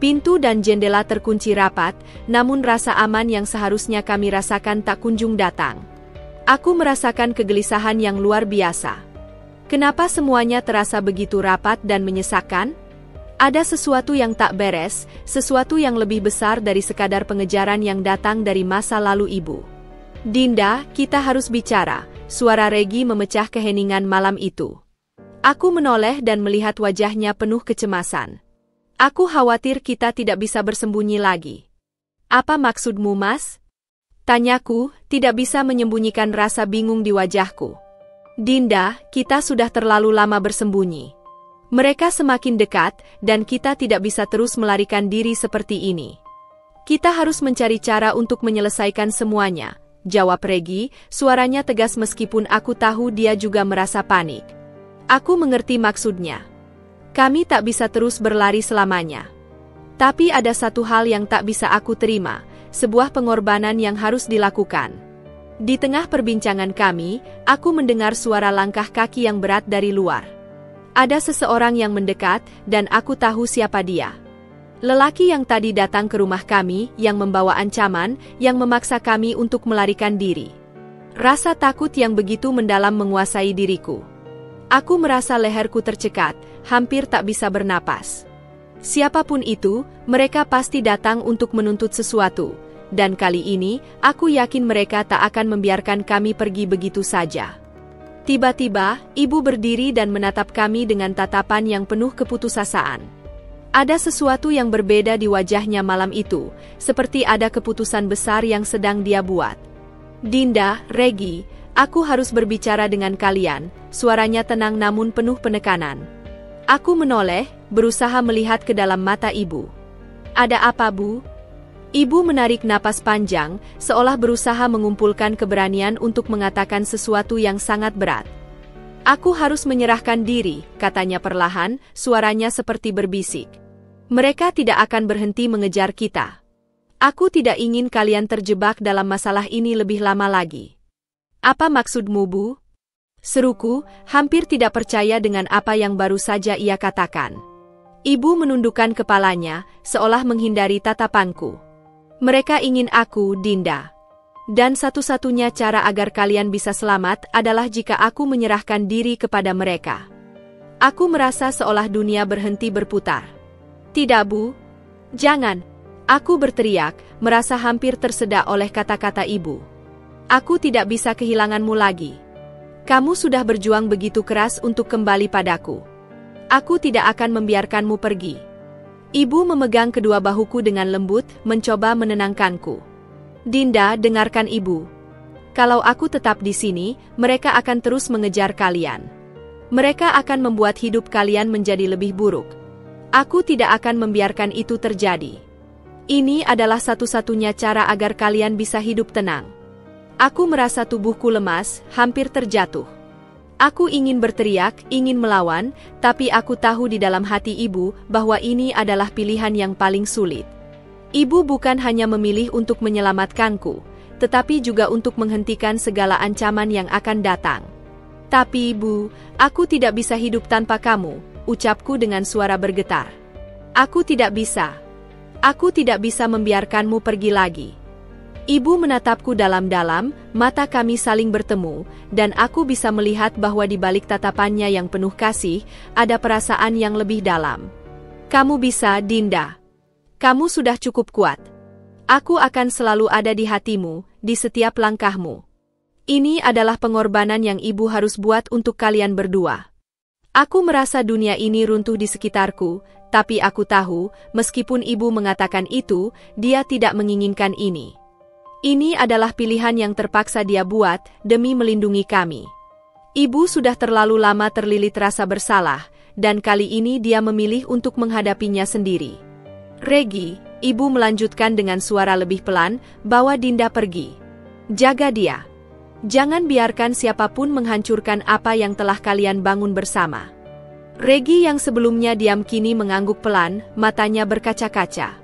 Speaker 1: Pintu dan jendela terkunci rapat, namun rasa aman yang seharusnya kami rasakan tak kunjung datang. Aku merasakan kegelisahan yang luar biasa. Kenapa semuanya terasa begitu rapat dan menyesakkan? Ada sesuatu yang tak beres, sesuatu yang lebih besar dari sekadar pengejaran yang datang dari masa lalu ibu. "Dinda, kita harus bicara," suara Regi memecah keheningan malam itu. Aku menoleh dan melihat wajahnya penuh kecemasan. "Aku khawatir kita tidak bisa bersembunyi lagi." "Apa maksudmu, Mas?" Tanyaku, tidak bisa menyembunyikan rasa bingung di wajahku. "Dinda, kita sudah terlalu lama bersembunyi. Mereka semakin dekat, dan kita tidak bisa terus melarikan diri seperti ini. Kita harus mencari cara untuk menyelesaikan semuanya," jawab Regi, suaranya tegas meskipun aku tahu dia juga merasa panik. Aku mengerti maksudnya. Kami tak bisa terus berlari selamanya. Tapi ada satu hal yang tak bisa aku terima, sebuah pengorbanan yang harus dilakukan. Di tengah perbincangan kami, aku mendengar suara langkah kaki yang berat dari luar. Ada seseorang yang mendekat, dan aku tahu siapa dia. Lelaki yang tadi datang ke rumah kami, yang membawa ancaman, yang memaksa kami untuk melarikan diri. Rasa takut yang begitu mendalam menguasai diriku. Aku merasa leherku tercekat, hampir tak bisa bernapas. Siapapun itu, mereka pasti datang untuk menuntut sesuatu, dan kali ini, aku yakin mereka tak akan membiarkan kami pergi begitu saja. Tiba-tiba, ibu berdiri dan menatap kami dengan tatapan yang penuh keputusasaan. Ada sesuatu yang berbeda di wajahnya malam itu, seperti ada keputusan besar yang sedang dia buat. "Dinda, Regi, aku harus berbicara dengan kalian," suaranya tenang namun penuh penekanan. Aku menoleh, berusaha melihat ke dalam mata ibu. "Ada apa, Bu?" Ibu menarik napas panjang, seolah berusaha mengumpulkan keberanian untuk mengatakan sesuatu yang sangat berat. "Aku harus menyerahkan diri," katanya perlahan, suaranya seperti berbisik. "Mereka tidak akan berhenti mengejar kita. Aku tidak ingin kalian terjebak dalam masalah ini lebih lama lagi." "Apa maksudmu, Bu?" seruku, hampir tidak percaya dengan apa yang baru saja ia katakan. Ibu menundukkan kepalanya, seolah menghindari tatapanku. "Mereka ingin aku, Dinda. Dan satu-satunya cara agar kalian bisa selamat adalah jika aku menyerahkan diri kepada mereka." Aku merasa seolah dunia berhenti berputar. "Tidak, Bu. Jangan." Aku berteriak, merasa hampir tersedak oleh kata-kata ibu. "Aku tidak bisa kehilanganmu lagi. Kamu sudah berjuang begitu keras untuk kembali padaku. Aku tidak akan membiarkanmu pergi." Ibu memegang kedua bahuku dengan lembut, mencoba menenangkanku. "Dinda, dengarkan ibu. Kalau aku tetap di sini, mereka akan terus mengejar kalian. Mereka akan membuat hidup kalian menjadi lebih buruk. Aku tidak akan membiarkan itu terjadi. Ini adalah satu-satunya cara agar kalian bisa hidup tenang." Aku merasa tubuhku lemas, hampir terjatuh. Aku ingin berteriak, ingin melawan, tapi aku tahu di dalam hati ibu bahwa ini adalah pilihan yang paling sulit. Ibu bukan hanya memilih untuk menyelamatkanku, tetapi juga untuk menghentikan segala ancaman yang akan datang. "Tapi ibu, aku tidak bisa hidup tanpa kamu," ucapku dengan suara bergetar. "Aku tidak bisa. Aku tidak bisa membiarkanmu pergi lagi." Ibu menatapku dalam-dalam, mata kami saling bertemu, dan aku bisa melihat bahwa di balik tatapannya yang penuh kasih, ada perasaan yang lebih dalam. Kamu bisa, Dinda. Kamu sudah cukup kuat. Aku akan selalu ada di hatimu, di setiap langkahmu. Ini adalah pengorbanan yang ibu harus buat untuk kalian berdua. Aku merasa dunia ini runtuh di sekitarku, tapi aku tahu, meskipun ibu mengatakan itu, dia tidak menginginkan ini. Ini adalah pilihan yang terpaksa dia buat demi melindungi kami. Ibu sudah terlalu lama terlilit rasa bersalah, dan kali ini dia memilih untuk menghadapinya sendiri. Regi, ibu melanjutkan dengan suara lebih pelan, bawa Dinda pergi. Jaga dia. Jangan biarkan siapapun menghancurkan apa yang telah kalian bangun bersama. Regi yang sebelumnya diam kini mengangguk pelan, matanya berkaca-kaca.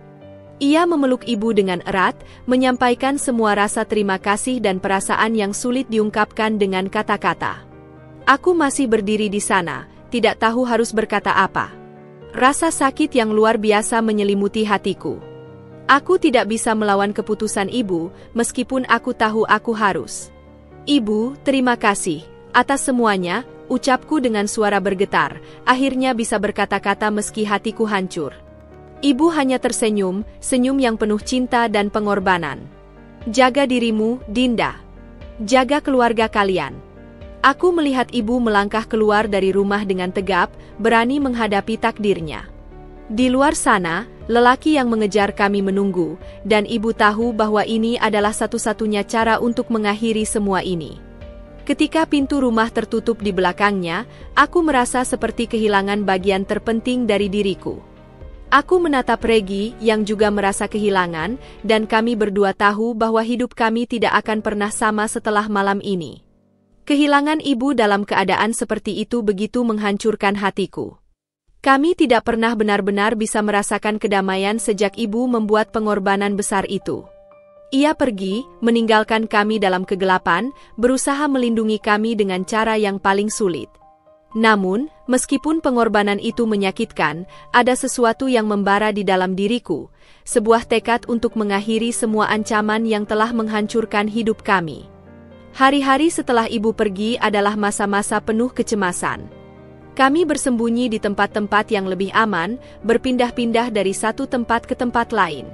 Speaker 1: Ia memeluk ibu dengan erat, menyampaikan semua rasa terima kasih dan perasaan yang sulit diungkapkan dengan kata-kata. Aku masih berdiri di sana, tidak tahu harus berkata apa. Rasa sakit yang luar biasa menyelimuti hatiku. Aku tidak bisa melawan keputusan ibu, meskipun aku tahu aku harus. Ibu, terima kasih atas semuanya, ucapku dengan suara bergetar, akhirnya bisa berkata-kata meski hatiku hancur. Ibu hanya tersenyum, senyum yang penuh cinta dan pengorbanan. Jaga dirimu, Dinda. Jaga keluarga kalian. Aku melihat ibu melangkah keluar dari rumah dengan tegap, berani menghadapi takdirnya. Di luar sana, lelaki yang mengejar kami menunggu, dan ibu tahu bahwa ini adalah satu-satunya cara untuk mengakhiri semua ini. Ketika pintu rumah tertutup di belakangnya, aku merasa seperti kehilangan bagian terpenting dari diriku. Aku menatap Regi yang juga merasa kehilangan, dan kami berdua tahu bahwa hidup kami tidak akan pernah sama setelah malam ini. Kehilangan ibu dalam keadaan seperti itu begitu menghancurkan hatiku. Kami tidak pernah benar-benar bisa merasakan kedamaian sejak ibu membuat pengorbanan besar itu. Ia pergi, meninggalkan kami dalam kegelapan, berusaha melindungi kami dengan cara yang paling sulit. Namun, meskipun pengorbanan itu menyakitkan, ada sesuatu yang membara di dalam diriku, sebuah tekad untuk mengakhiri semua ancaman yang telah menghancurkan hidup kami. Hari-hari setelah ibu pergi adalah masa-masa penuh kecemasan. Kami bersembunyi di tempat-tempat yang lebih aman, berpindah-pindah dari satu tempat ke tempat lain.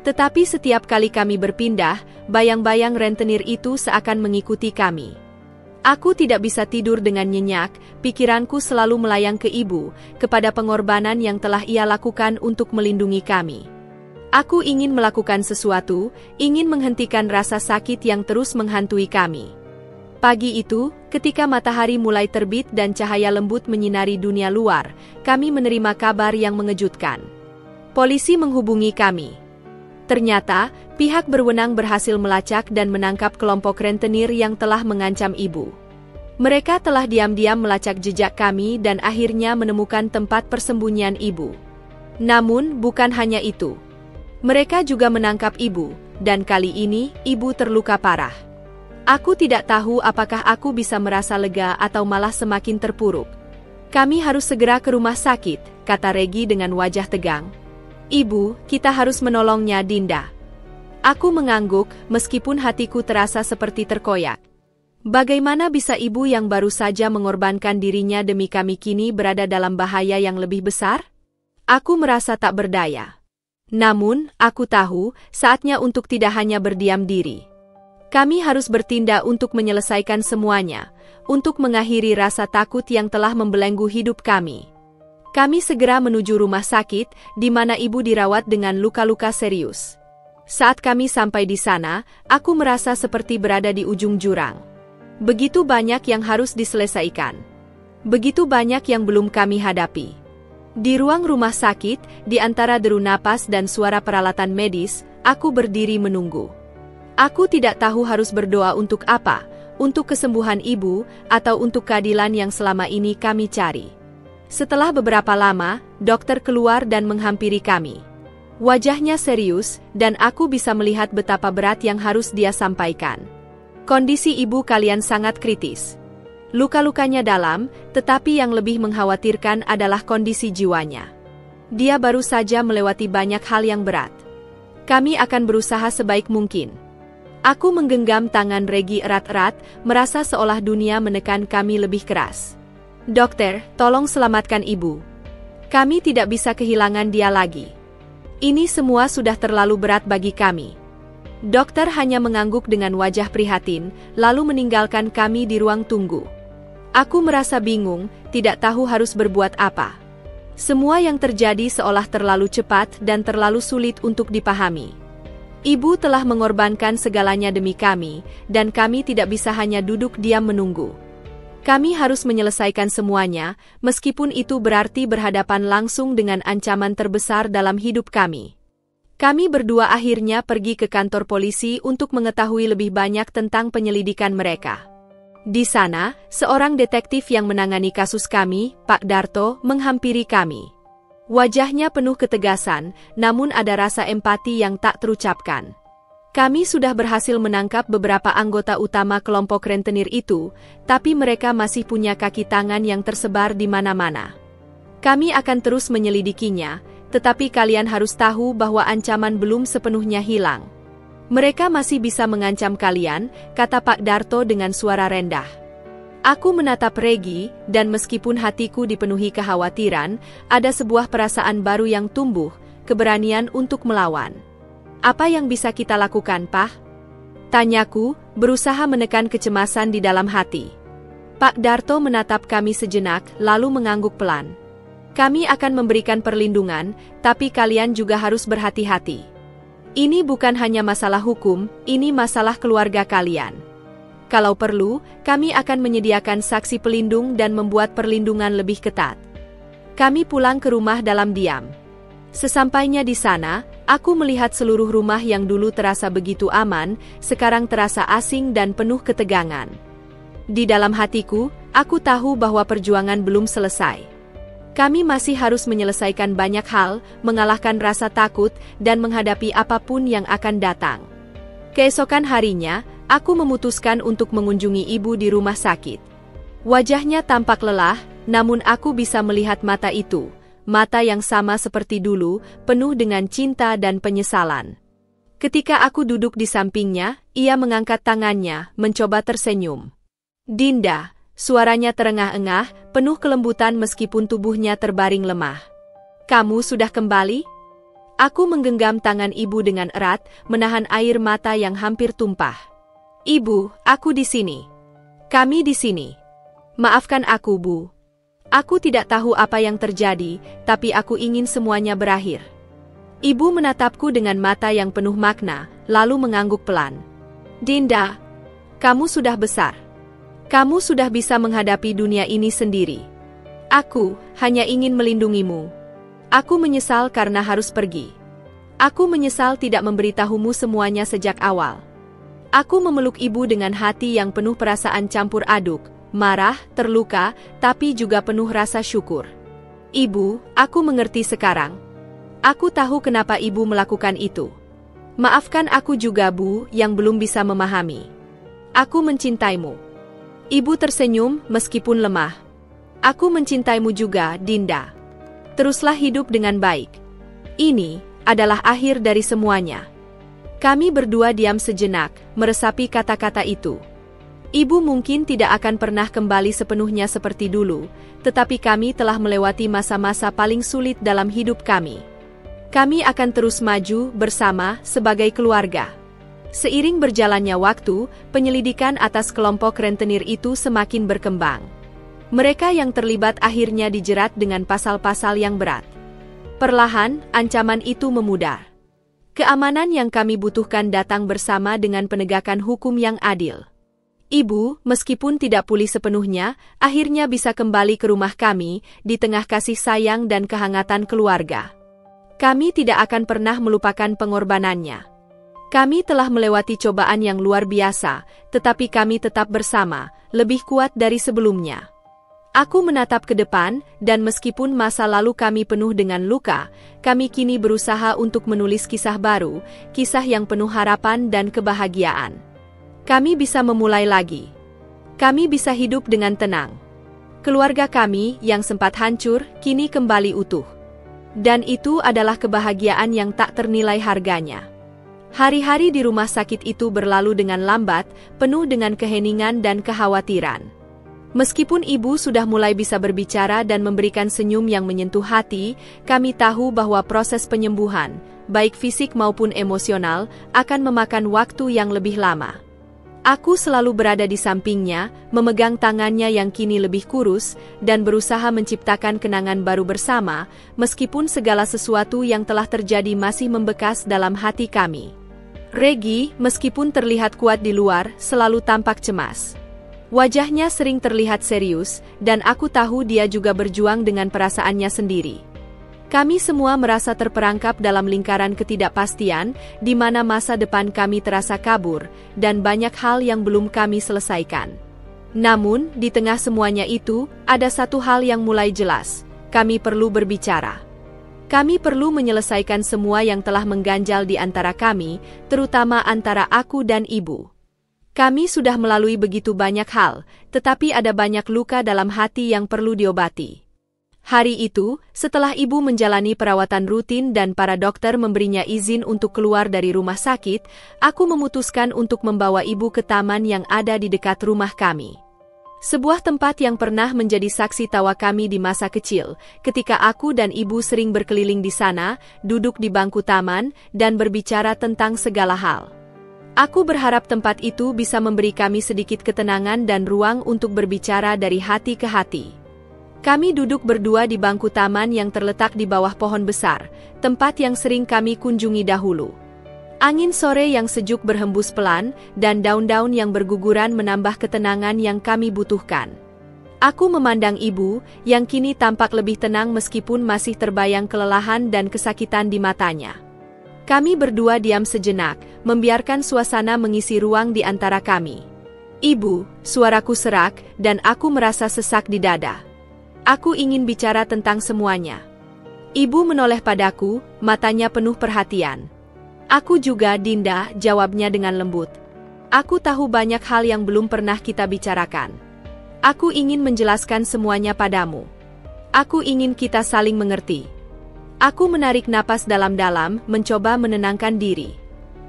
Speaker 1: Tetapi setiap kali kami berpindah, bayang-bayang rentenir itu seakan mengikuti kami. Aku tidak bisa tidur dengan nyenyak, pikiranku selalu melayang ke ibu, kepada pengorbanan yang telah ia lakukan untuk melindungi kami. Aku ingin melakukan sesuatu, ingin menghentikan rasa sakit yang terus menghantui kami. Pagi itu, ketika matahari mulai terbit dan cahaya lembut menyinari dunia luar, kami menerima kabar yang mengejutkan. Polisi menghubungi kami. Ternyata, pihak berwenang berhasil melacak dan menangkap kelompok rentenir yang telah mengancam ibu. Mereka telah diam-diam melacak jejak kami dan akhirnya menemukan tempat persembunyian ibu. Namun, bukan hanya itu. Mereka juga menangkap ibu, dan kali ini, ibu terluka parah. Aku tidak tahu apakah aku bisa merasa lega atau malah semakin terpuruk. Kami harus segera ke rumah sakit, kata Regi dengan wajah tegang. Ibu, kita harus menolongnya, Dinda. Aku mengangguk, meskipun hatiku terasa seperti terkoyak. Bagaimana bisa ibu yang baru saja mengorbankan dirinya demi kami kini berada dalam bahaya yang lebih besar? Aku merasa tak berdaya. Namun, aku tahu, saatnya untuk tidak hanya berdiam diri. Kami harus bertindak untuk menyelesaikan semuanya, untuk mengakhiri rasa takut yang telah membelenggu hidup kami. Kami segera menuju rumah sakit, di mana ibu dirawat dengan luka-luka serius. Saat kami sampai di sana, aku merasa seperti berada di ujung jurang. Begitu banyak yang harus diselesaikan. Begitu banyak yang belum kami hadapi. Di ruang rumah sakit, di antara deru napas dan suara peralatan medis, aku berdiri menunggu. Aku tidak tahu harus berdoa untuk apa, untuk kesembuhan ibu, atau untuk keadilan yang selama ini kami cari. Setelah beberapa lama, dokter keluar dan menghampiri kami. Wajahnya serius, dan aku bisa melihat betapa berat yang harus dia sampaikan. Kondisi ibu kalian sangat kritis. Luka-lukanya dalam, tetapi yang lebih mengkhawatirkan adalah kondisi jiwanya. Dia baru saja melewati banyak hal yang berat. Kami akan berusaha sebaik mungkin. Aku menggenggam tangan Regi erat-erat, merasa seolah dunia menekan kami lebih keras. Dokter, tolong selamatkan ibu. Kami tidak bisa kehilangan dia lagi. Ini semua sudah terlalu berat bagi kami. Dokter hanya mengangguk dengan wajah prihatin, lalu meninggalkan kami di ruang tunggu. Aku merasa bingung, tidak tahu harus berbuat apa. Semua yang terjadi seolah terlalu cepat dan terlalu sulit untuk dipahami. Ibu telah mengorbankan segalanya demi kami, dan kami tidak bisa hanya duduk diam menunggu. Kami harus menyelesaikan semuanya, meskipun itu berarti berhadapan langsung dengan ancaman terbesar dalam hidup kami. Kami berdua akhirnya pergi ke kantor polisi untuk mengetahui lebih banyak tentang penyelidikan mereka. Di sana, seorang detektif yang menangani kasus kami, Pak Darto, menghampiri kami. Wajahnya penuh ketegasan, namun ada rasa empati yang tak terucapkan. Kami sudah berhasil menangkap beberapa anggota utama kelompok rentenir itu, tapi mereka masih punya kaki tangan yang tersebar di mana-mana. Kami akan terus menyelidikinya, tetapi kalian harus tahu bahwa ancaman belum sepenuhnya hilang. Mereka masih bisa mengancam kalian, kata Pak Darto dengan suara rendah. Aku menatap Regi, dan meskipun hatiku dipenuhi kekhawatiran, ada sebuah perasaan baru yang tumbuh, keberanian untuk melawan. Apa yang bisa kita lakukan, Pak? Tanyaku, berusaha menekan kecemasan di dalam hati. Pak Darto menatap kami sejenak, lalu mengangguk pelan. Kami akan memberikan perlindungan, tapi kalian juga harus berhati-hati. Ini bukan hanya masalah hukum, ini masalah keluarga kalian. Kalau perlu, kami akan menyediakan saksi pelindung dan membuat perlindungan lebih ketat. Kami pulang ke rumah dalam diam. Sesampainya di sana, aku melihat seluruh rumah yang dulu terasa begitu aman, sekarang terasa asing dan penuh ketegangan. Di dalam hatiku, aku tahu bahwa perjuangan belum selesai. Kami masih harus menyelesaikan banyak hal, mengalahkan rasa takut, dan menghadapi apapun yang akan datang. Keesokan harinya, aku memutuskan untuk mengunjungi ibu di rumah sakit. Wajahnya tampak lelah, namun aku bisa melihat mata itu, mata yang sama seperti dulu, penuh dengan cinta dan penyesalan. Ketika aku duduk di sampingnya, ia mengangkat tangannya, mencoba tersenyum. Dinda, suaranya terengah-engah, penuh kelembutan meskipun tubuhnya terbaring lemah. Kamu sudah kembali? Aku menggenggam tangan ibu dengan erat, menahan air mata yang hampir tumpah. Ibu, aku di sini. Kami di sini. Maafkan aku, Bu. Aku tidak tahu apa yang terjadi, tapi aku ingin semuanya berakhir. Ibu menatapku dengan mata yang penuh makna, lalu mengangguk pelan. Dinda, kamu sudah besar. Kamu sudah bisa menghadapi dunia ini sendiri. Aku hanya ingin melindungimu. Aku menyesal karena harus pergi. Aku menyesal tidak memberitahumu semuanya sejak awal. Aku memeluk ibu dengan hati yang penuh perasaan campur aduk, marah, terluka, tapi juga penuh rasa syukur. Ibu, aku mengerti sekarang. Aku tahu kenapa ibu melakukan itu. Maafkan aku juga, Bu, yang belum bisa memahami. Aku mencintaimu. Ibu tersenyum meskipun lemah. Aku mencintaimu juga, Dinda. Teruslah hidup dengan baik. Ini adalah akhir dari semuanya. Kami berdua diam sejenak, meresapi kata-kata itu. Ibu mungkin tidak akan pernah kembali sepenuhnya seperti dulu, tetapi kami telah melewati masa-masa paling sulit dalam hidup kami. Kami akan terus maju bersama sebagai keluarga. Seiring berjalannya waktu, penyelidikan atas kelompok rentenir itu semakin berkembang. Mereka yang terlibat akhirnya dijerat dengan pasal-pasal yang berat. Perlahan, ancaman itu memudar. Keamanan yang kami butuhkan datang bersama dengan penegakan hukum yang adil. Ibu, meskipun tidak pulih sepenuhnya, akhirnya bisa kembali ke rumah kami, di tengah kasih sayang dan kehangatan keluarga. Kami tidak akan pernah melupakan pengorbanannya. Kami telah melewati cobaan yang luar biasa, tetapi kami tetap bersama, lebih kuat dari sebelumnya. Aku menatap ke depan, dan meskipun masa lalu kami penuh dengan luka, kami kini berusaha untuk menulis kisah baru, kisah yang penuh harapan dan kebahagiaan. Kami bisa memulai lagi. Kami bisa hidup dengan tenang. Keluarga kami yang sempat hancur, kini kembali utuh. Dan itu adalah kebahagiaan yang tak ternilai harganya. Hari-hari di rumah sakit itu berlalu dengan lambat, penuh dengan keheningan dan kekhawatiran. Meskipun ibu sudah mulai bisa berbicara dan memberikan senyum yang menyentuh hati, kami tahu bahwa proses penyembuhan, baik fisik maupun emosional, akan memakan waktu yang lebih lama. Aku selalu berada di sampingnya, memegang tangannya yang kini lebih kurus, dan berusaha menciptakan kenangan baru bersama, meskipun segala sesuatu yang telah terjadi masih membekas dalam hati kami. Regi, meskipun terlihat kuat di luar, selalu tampak cemas. Wajahnya sering terlihat serius, dan aku tahu dia juga berjuang dengan perasaannya sendiri. Kami semua merasa terperangkap dalam lingkaran ketidakpastian, di mana masa depan kami terasa kabur, dan banyak hal yang belum kami selesaikan. Namun, di tengah semuanya itu, ada satu hal yang mulai jelas: kami perlu berbicara. Kami perlu menyelesaikan semua yang telah mengganjal di antara kami, terutama antara aku dan ibu. Kami sudah melalui begitu banyak hal, tetapi ada banyak luka dalam hati yang perlu diobati. Hari itu, setelah ibu menjalani perawatan rutin dan para dokter memberinya izin untuk keluar dari rumah sakit, aku memutuskan untuk membawa ibu ke taman yang ada di dekat rumah kami. Sebuah tempat yang pernah menjadi saksi tawa kami di masa kecil, ketika aku dan ibu sering berkeliling di sana, duduk di bangku taman, dan berbicara tentang segala hal. Aku berharap tempat itu bisa memberi kami sedikit ketenangan dan ruang untuk berbicara dari hati ke hati. Kami duduk berdua di bangku taman yang terletak di bawah pohon besar, tempat yang sering kami kunjungi dahulu. Angin sore yang sejuk berhembus pelan, dan daun-daun yang berguguran menambah ketenangan yang kami butuhkan. Aku memandang ibu, yang kini tampak lebih tenang meskipun masih terbayang kelelahan dan kesakitan di matanya. Kami berdua diam sejenak, membiarkan suasana mengisi ruang di antara kami. Ibu, suaraku serak, dan aku merasa sesak di dada. Aku ingin bicara tentang semuanya. Ibu menoleh padaku, matanya penuh perhatian. Aku juga, Dinda, jawabnya dengan lembut. Aku tahu banyak hal yang belum pernah kita bicarakan. Aku ingin menjelaskan semuanya padamu. Aku ingin kita saling mengerti. Aku menarik napas dalam-dalam, mencoba menenangkan diri.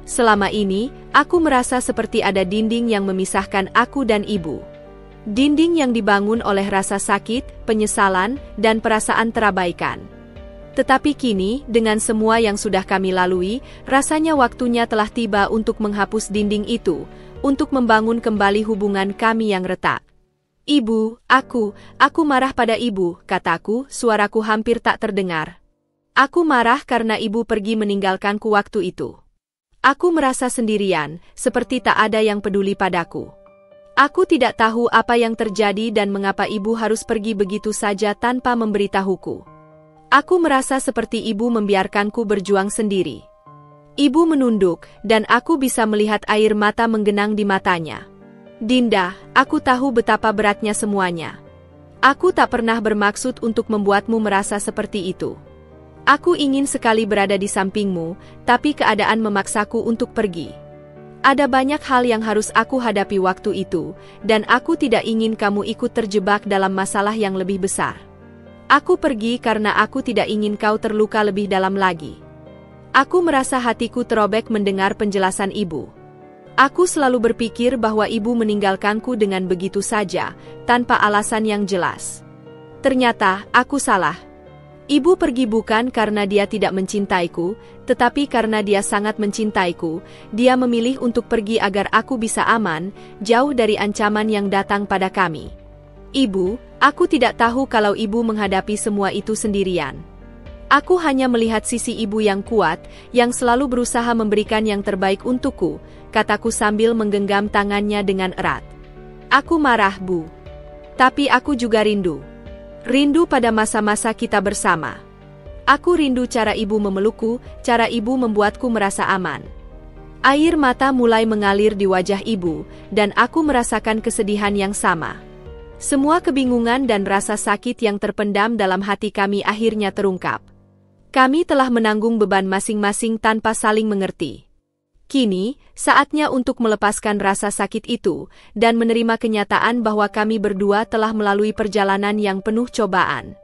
Speaker 1: Selama ini, aku merasa seperti ada dinding yang memisahkan aku dan ibu. Dinding yang dibangun oleh rasa sakit, penyesalan, dan perasaan terabaikan. Tetapi kini, dengan semua yang sudah kami lalui, rasanya waktunya telah tiba untuk menghapus dinding itu, untuk membangun kembali hubungan kami yang retak. Ibu, aku marah pada ibu, kataku, suaraku hampir tak terdengar. Aku marah karena ibu pergi meninggalkanku waktu itu. Aku merasa sendirian, seperti tak ada yang peduli padaku. Aku tidak tahu apa yang terjadi dan mengapa ibu harus pergi begitu saja tanpa memberitahuku. Aku merasa seperti ibu membiarkanku berjuang sendiri. Ibu menunduk, dan aku bisa melihat air mata menggenang di matanya. Dinda, aku tahu betapa beratnya semuanya. Aku tak pernah bermaksud untuk membuatmu merasa seperti itu. Aku ingin sekali berada di sampingmu, tapi keadaan memaksaku untuk pergi. Ada banyak hal yang harus aku hadapi waktu itu, dan aku tidak ingin kamu ikut terjebak dalam masalah yang lebih besar. Aku pergi karena aku tidak ingin kau terluka lebih dalam lagi. Aku merasa hatiku terobek mendengar penjelasan ibu. Aku selalu berpikir bahwa ibu meninggalkanku dengan begitu saja, tanpa alasan yang jelas. Ternyata, aku salah. Ibu pergi bukan karena dia tidak mencintaiku, tetapi karena dia sangat mencintaiku. Dia memilih untuk pergi agar aku bisa aman, jauh dari ancaman yang datang pada kami. Ibu, aku tidak tahu kalau ibu menghadapi semua itu sendirian. Aku hanya melihat sisi ibu yang kuat, yang selalu berusaha memberikan yang terbaik untukku, kataku sambil menggenggam tangannya dengan erat. Aku marah, Bu. Tapi aku juga rindu. Rindu pada masa-masa kita bersama. Aku rindu cara ibu memelukku, cara ibu membuatku merasa aman. Air mata mulai mengalir di wajah ibu, dan aku merasakan kesedihan yang sama. Semua kebingungan dan rasa sakit yang terpendam dalam hati kami akhirnya terungkap. Kami telah menanggung beban masing-masing tanpa saling mengerti. Kini, saatnya untuk melepaskan rasa sakit itu, dan menerima kenyataan bahwa kami berdua telah melalui perjalanan yang penuh cobaan.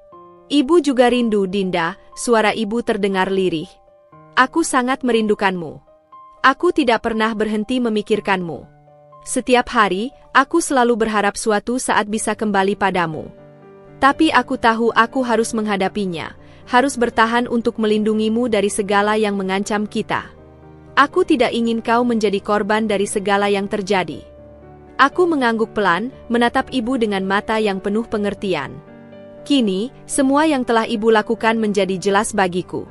Speaker 1: Ibu juga rindu, Dinda, suara ibu terdengar lirih. Aku sangat merindukanmu. Aku tidak pernah berhenti memikirkanmu. Setiap hari, aku selalu berharap suatu saat bisa kembali padamu. Tapi aku tahu aku harus menghadapinya, harus bertahan untuk melindungimu dari segala yang mengancam kita. Aku tidak ingin kau menjadi korban dari segala yang terjadi. Aku mengangguk pelan, menatap ibu dengan mata yang penuh pengertian. Kini, semua yang telah ibu lakukan menjadi jelas bagiku.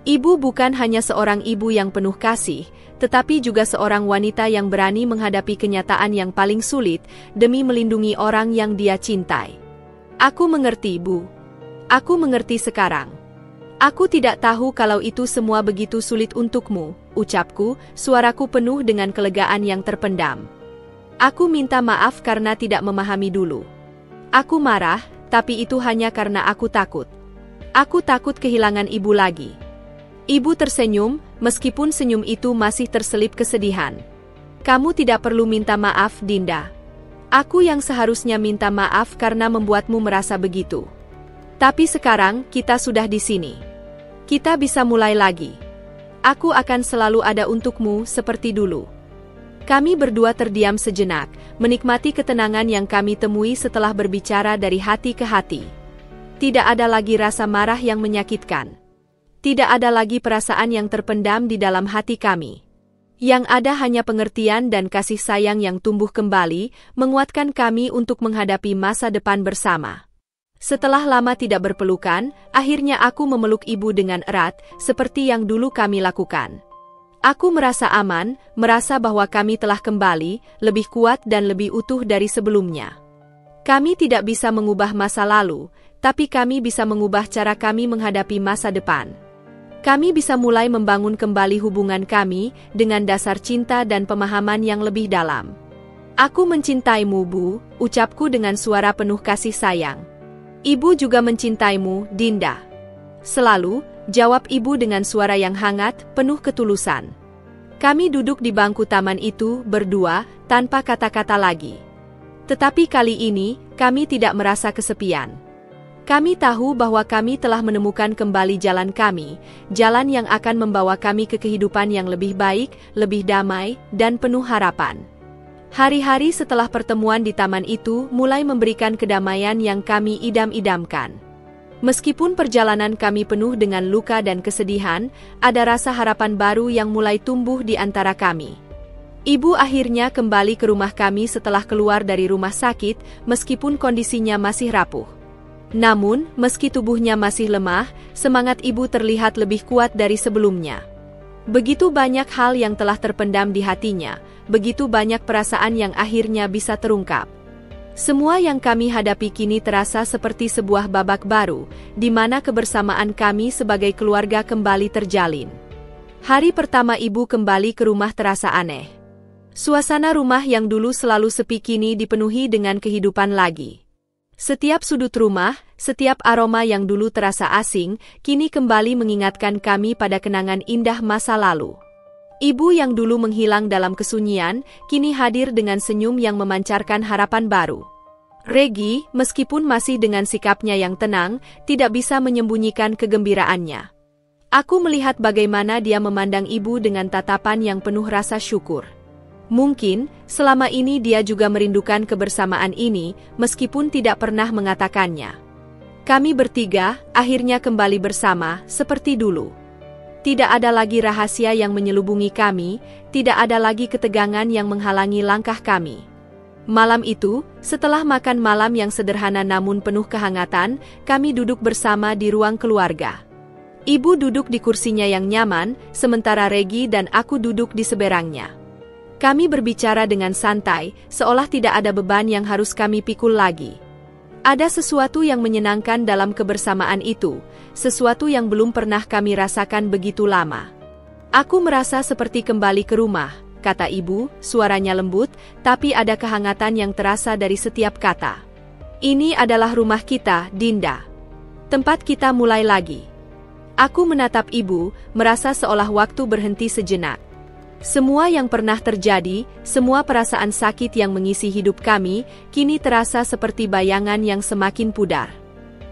Speaker 1: Ibu bukan hanya seorang ibu yang penuh kasih, tetapi juga seorang wanita yang berani menghadapi kenyataan yang paling sulit demi melindungi orang yang dia cintai. Aku mengerti, Bu. Aku mengerti sekarang. Aku tidak tahu kalau itu semua begitu sulit untukmu, ucapku, suaraku penuh dengan kelegaan yang terpendam. Aku minta maaf karena tidak memahami dulu. Aku marah, tapi itu hanya karena aku takut. Aku takut kehilangan ibu lagi. Ibu tersenyum, meskipun senyum itu masih terselip kesedihan. Kamu tidak perlu minta maaf, Dinda. Aku yang seharusnya minta maaf karena membuatmu merasa begitu. Tapi sekarang, kita sudah di sini. Kita bisa mulai lagi. Aku akan selalu ada untukmu seperti dulu. Kami berdua terdiam sejenak, menikmati ketenangan yang kami temui setelah berbicara dari hati ke hati. Tidak ada lagi rasa marah yang menyakitkan. Tidak ada lagi perasaan yang terpendam di dalam hati kami. Yang ada hanya pengertian dan kasih sayang yang tumbuh kembali, menguatkan kami untuk menghadapi masa depan bersama. Setelah lama tidak berpelukan, akhirnya aku memeluk ibu dengan erat, seperti yang dulu kami lakukan. Aku merasa aman, merasa bahwa kami telah kembali, lebih kuat dan lebih utuh dari sebelumnya. Kami tidak bisa mengubah masa lalu, tapi kami bisa mengubah cara kami menghadapi masa depan. Kami bisa mulai membangun kembali hubungan kami dengan dasar cinta dan pemahaman yang lebih dalam. Aku mencintaimu, Bu, ucapku dengan suara penuh kasih sayang. Ibu juga mencintaimu, Dinda. Selalu, jawab ibu dengan suara yang hangat, penuh ketulusan. Kami duduk di bangku taman itu, berdua, tanpa kata-kata lagi. Tetapi kali ini, kami tidak merasa kesepian. Kami tahu bahwa kami telah menemukan kembali jalan kami, jalan yang akan membawa kami ke kehidupan yang lebih baik, lebih damai, dan penuh harapan. Hari-hari setelah pertemuan di taman itu mulai memberikan kedamaian yang kami idam-idamkan. Meskipun perjalanan kami penuh dengan luka dan kesedihan, ada rasa harapan baru yang mulai tumbuh di antara kami. Ibu akhirnya kembali ke rumah kami setelah keluar dari rumah sakit, meskipun kondisinya masih rapuh. Namun, meski tubuhnya masih lemah, semangat ibu terlihat lebih kuat dari sebelumnya. Begitu banyak hal yang telah terpendam di hatinya, begitu banyak perasaan yang akhirnya bisa terungkap. Semua yang kami hadapi kini terasa seperti sebuah babak baru, di mana kebersamaan kami sebagai keluarga kembali terjalin. Hari pertama ibu kembali ke rumah terasa aneh. Suasana rumah yang dulu selalu sepi kini dipenuhi dengan kehidupan lagi. Setiap sudut rumah, setiap aroma yang dulu terasa asing, kini kembali mengingatkan kami pada kenangan indah masa lalu. Ibu yang dulu menghilang dalam kesunyian, kini hadir dengan senyum yang memancarkan harapan baru. Regi, meskipun masih dengan sikapnya yang tenang, tidak bisa menyembunyikan kegembiraannya. Aku melihat bagaimana dia memandang ibu dengan tatapan yang penuh rasa syukur. Mungkin, selama ini dia juga merindukan kebersamaan ini, meskipun tidak pernah mengatakannya. Kami bertiga, akhirnya kembali bersama, seperti dulu. Tidak ada lagi rahasia yang menyelubungi kami, tidak ada lagi ketegangan yang menghalangi langkah kami. Malam itu, setelah makan malam yang sederhana namun penuh kehangatan, kami duduk bersama di ruang keluarga. Ibu duduk di kursinya yang nyaman, sementara Regi dan aku duduk di seberangnya. Kami berbicara dengan santai, seolah tidak ada beban yang harus kami pikul lagi. Ada sesuatu yang menyenangkan dalam kebersamaan itu, sesuatu yang belum pernah kami rasakan begitu lama. Aku merasa seperti kembali ke rumah, kata ibu, suaranya lembut, tapi ada kehangatan yang terasa dari setiap kata. Ini adalah rumah kita, Dinda. Tempat kita mulai lagi. Aku menatap ibu, merasa seolah waktu berhenti sejenak. Semua yang pernah terjadi, semua perasaan sakit yang mengisi hidup kami, kini terasa seperti bayangan yang semakin pudar.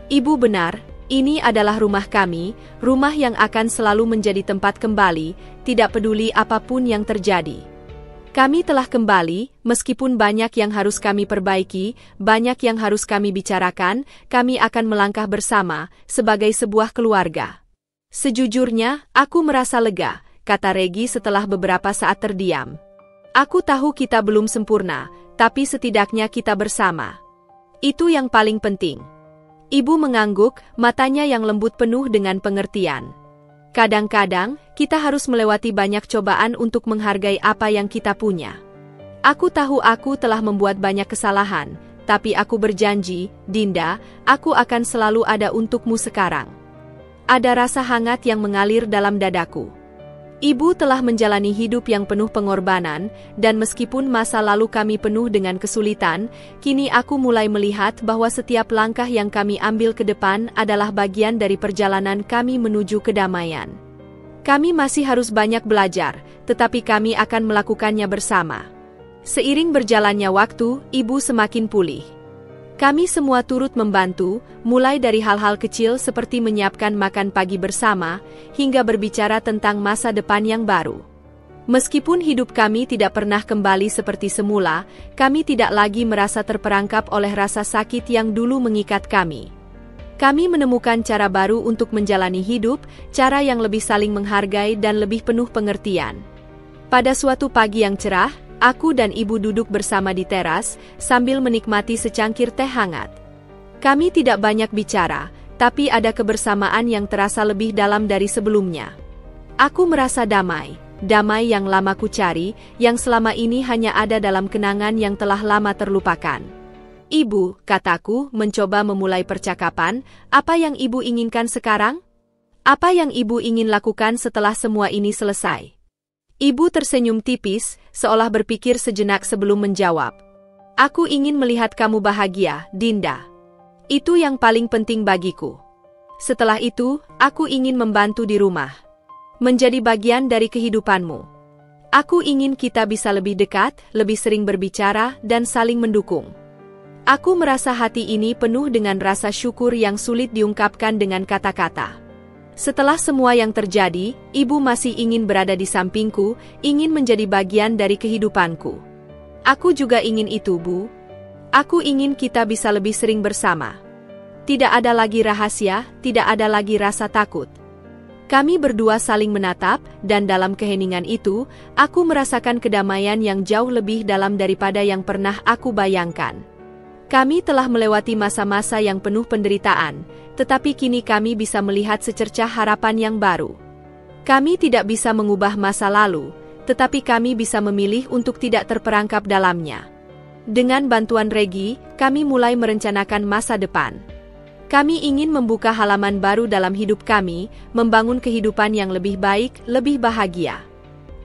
Speaker 1: Ibu benar, Ini adalah rumah kami, rumah yang akan selalu menjadi tempat kembali, tidak peduli apapun yang terjadi. Kami telah kembali, meskipun banyak yang harus kami perbaiki, banyak yang harus kami bicarakan, kami akan melangkah bersama, sebagai sebuah keluarga. Sejujurnya, aku merasa lega, kata Regi setelah beberapa saat terdiam. Aku tahu kita belum sempurna, tapi setidaknya kita bersama. Itu yang paling penting. Ibu mengangguk, matanya yang lembut penuh dengan pengertian. Kadang-kadang, kita harus melewati banyak cobaan untuk menghargai apa yang kita punya. Aku tahu aku telah membuat banyak kesalahan, tapi aku berjanji, Dinda, aku akan selalu ada untukmu sekarang. Ada rasa hangat yang mengalir dalam dadaku. Ibu telah menjalani hidup yang penuh pengorbanan, dan meskipun masa lalu kami penuh dengan kesulitan, kini aku mulai melihat bahwa setiap langkah yang kami ambil ke depan adalah bagian dari perjalanan kami menuju kedamaian. Kami masih harus banyak belajar, tetapi kami akan melakukannya bersama. Seiring berjalannya waktu, ibu semakin pulih. Kami semua turut membantu, mulai dari hal-hal kecil seperti menyiapkan makan pagi bersama, hingga berbicara tentang masa depan yang baru. Meskipun hidup kami tidak pernah kembali seperti semula, kami tidak lagi merasa terperangkap oleh rasa sakit yang dulu mengikat kami. Kami menemukan cara baru untuk menjalani hidup, cara yang lebih saling menghargai dan lebih penuh pengertian. Pada suatu pagi yang cerah, aku dan ibu duduk bersama di teras, sambil menikmati secangkir teh hangat. Kami tidak banyak bicara, tapi ada kebersamaan yang terasa lebih dalam dari sebelumnya. Aku merasa damai, damai yang lama ku cari, yang selama ini hanya ada dalam kenangan yang telah lama terlupakan. Ibu, kataku, mencoba memulai percakapan, apa yang ibu inginkan sekarang? Apa yang ibu ingin lakukan setelah semua ini selesai? Ibu tersenyum tipis, seolah berpikir sejenak sebelum menjawab. Aku ingin melihat kamu bahagia, Dinda. Itu yang paling penting bagiku. Setelah itu, aku ingin membantu di rumah. Menjadi bagian dari kehidupanmu. Aku ingin kita bisa lebih dekat, lebih sering berbicara, dan saling mendukung. Aku merasa hati ini penuh dengan rasa syukur yang sulit diungkapkan dengan kata-kata. Setelah semua yang terjadi, ibu masih ingin berada di sampingku, ingin menjadi bagian dari kehidupanku. Aku juga ingin itu, Bu. Aku ingin kita bisa lebih sering bersama. Tidak ada lagi rahasia, tidak ada lagi rasa takut. Kami berdua saling menatap, dan dalam keheningan itu, aku merasakan kedamaian yang jauh lebih dalam daripada yang pernah aku bayangkan. Kami telah melewati masa-masa yang penuh penderitaan, tetapi kini kami bisa melihat secercah harapan yang baru. Kami tidak bisa mengubah masa lalu, tetapi kami bisa memilih untuk tidak terperangkap dalamnya. Dengan bantuan Regi, kami mulai merencanakan masa depan. Kami ingin membuka halaman baru dalam hidup kami, membangun kehidupan yang lebih baik, lebih bahagia.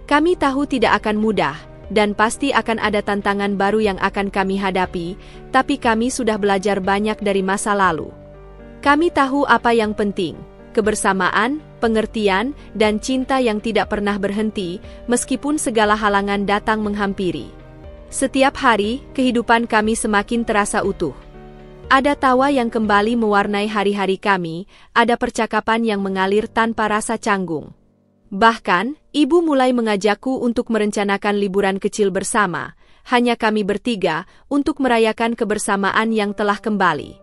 Speaker 1: Kami tahu tidak akan mudah, dan pasti akan ada tantangan baru yang akan kami hadapi, tapi kami sudah belajar banyak dari masa lalu. Kami tahu apa yang penting, kebersamaan, pengertian, dan cinta yang tidak pernah berhenti, meskipun segala halangan datang menghampiri. Setiap hari, kehidupan kami semakin terasa utuh. Ada tawa yang kembali mewarnai hari-hari kami, ada percakapan yang mengalir tanpa rasa canggung. Bahkan, ibu mulai mengajakku untuk merencanakan liburan kecil bersama, hanya kami bertiga, untuk merayakan kebersamaan yang telah kembali.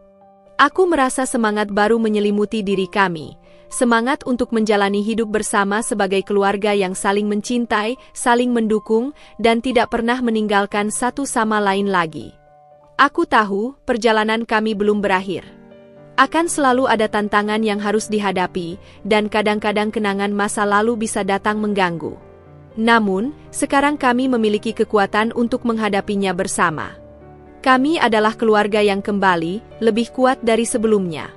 Speaker 1: Aku merasa semangat baru menyelimuti diri kami, semangat untuk menjalani hidup bersama sebagai keluarga yang saling mencintai, saling mendukung, dan tidak pernah meninggalkan satu sama lain lagi. Aku tahu, perjalanan kami belum berakhir. Akan selalu ada tantangan yang harus dihadapi, dan kadang-kadang kenangan masa lalu bisa datang mengganggu. Namun, sekarang kami memiliki kekuatan untuk menghadapinya bersama. Kami adalah keluarga yang kembali, lebih kuat dari sebelumnya.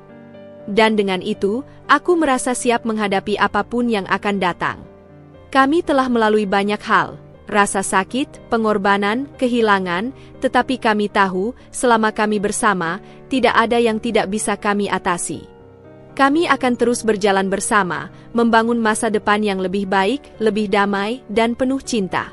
Speaker 1: Dan dengan itu, aku merasa siap menghadapi apapun yang akan datang. Kami telah melalui banyak hal, rasa sakit, pengorbanan, kehilangan, tetapi kami tahu, selama kami bersama, tidak ada yang tidak bisa kami atasi. Kami akan terus berjalan bersama, membangun masa depan yang lebih baik, lebih damai, dan penuh cinta.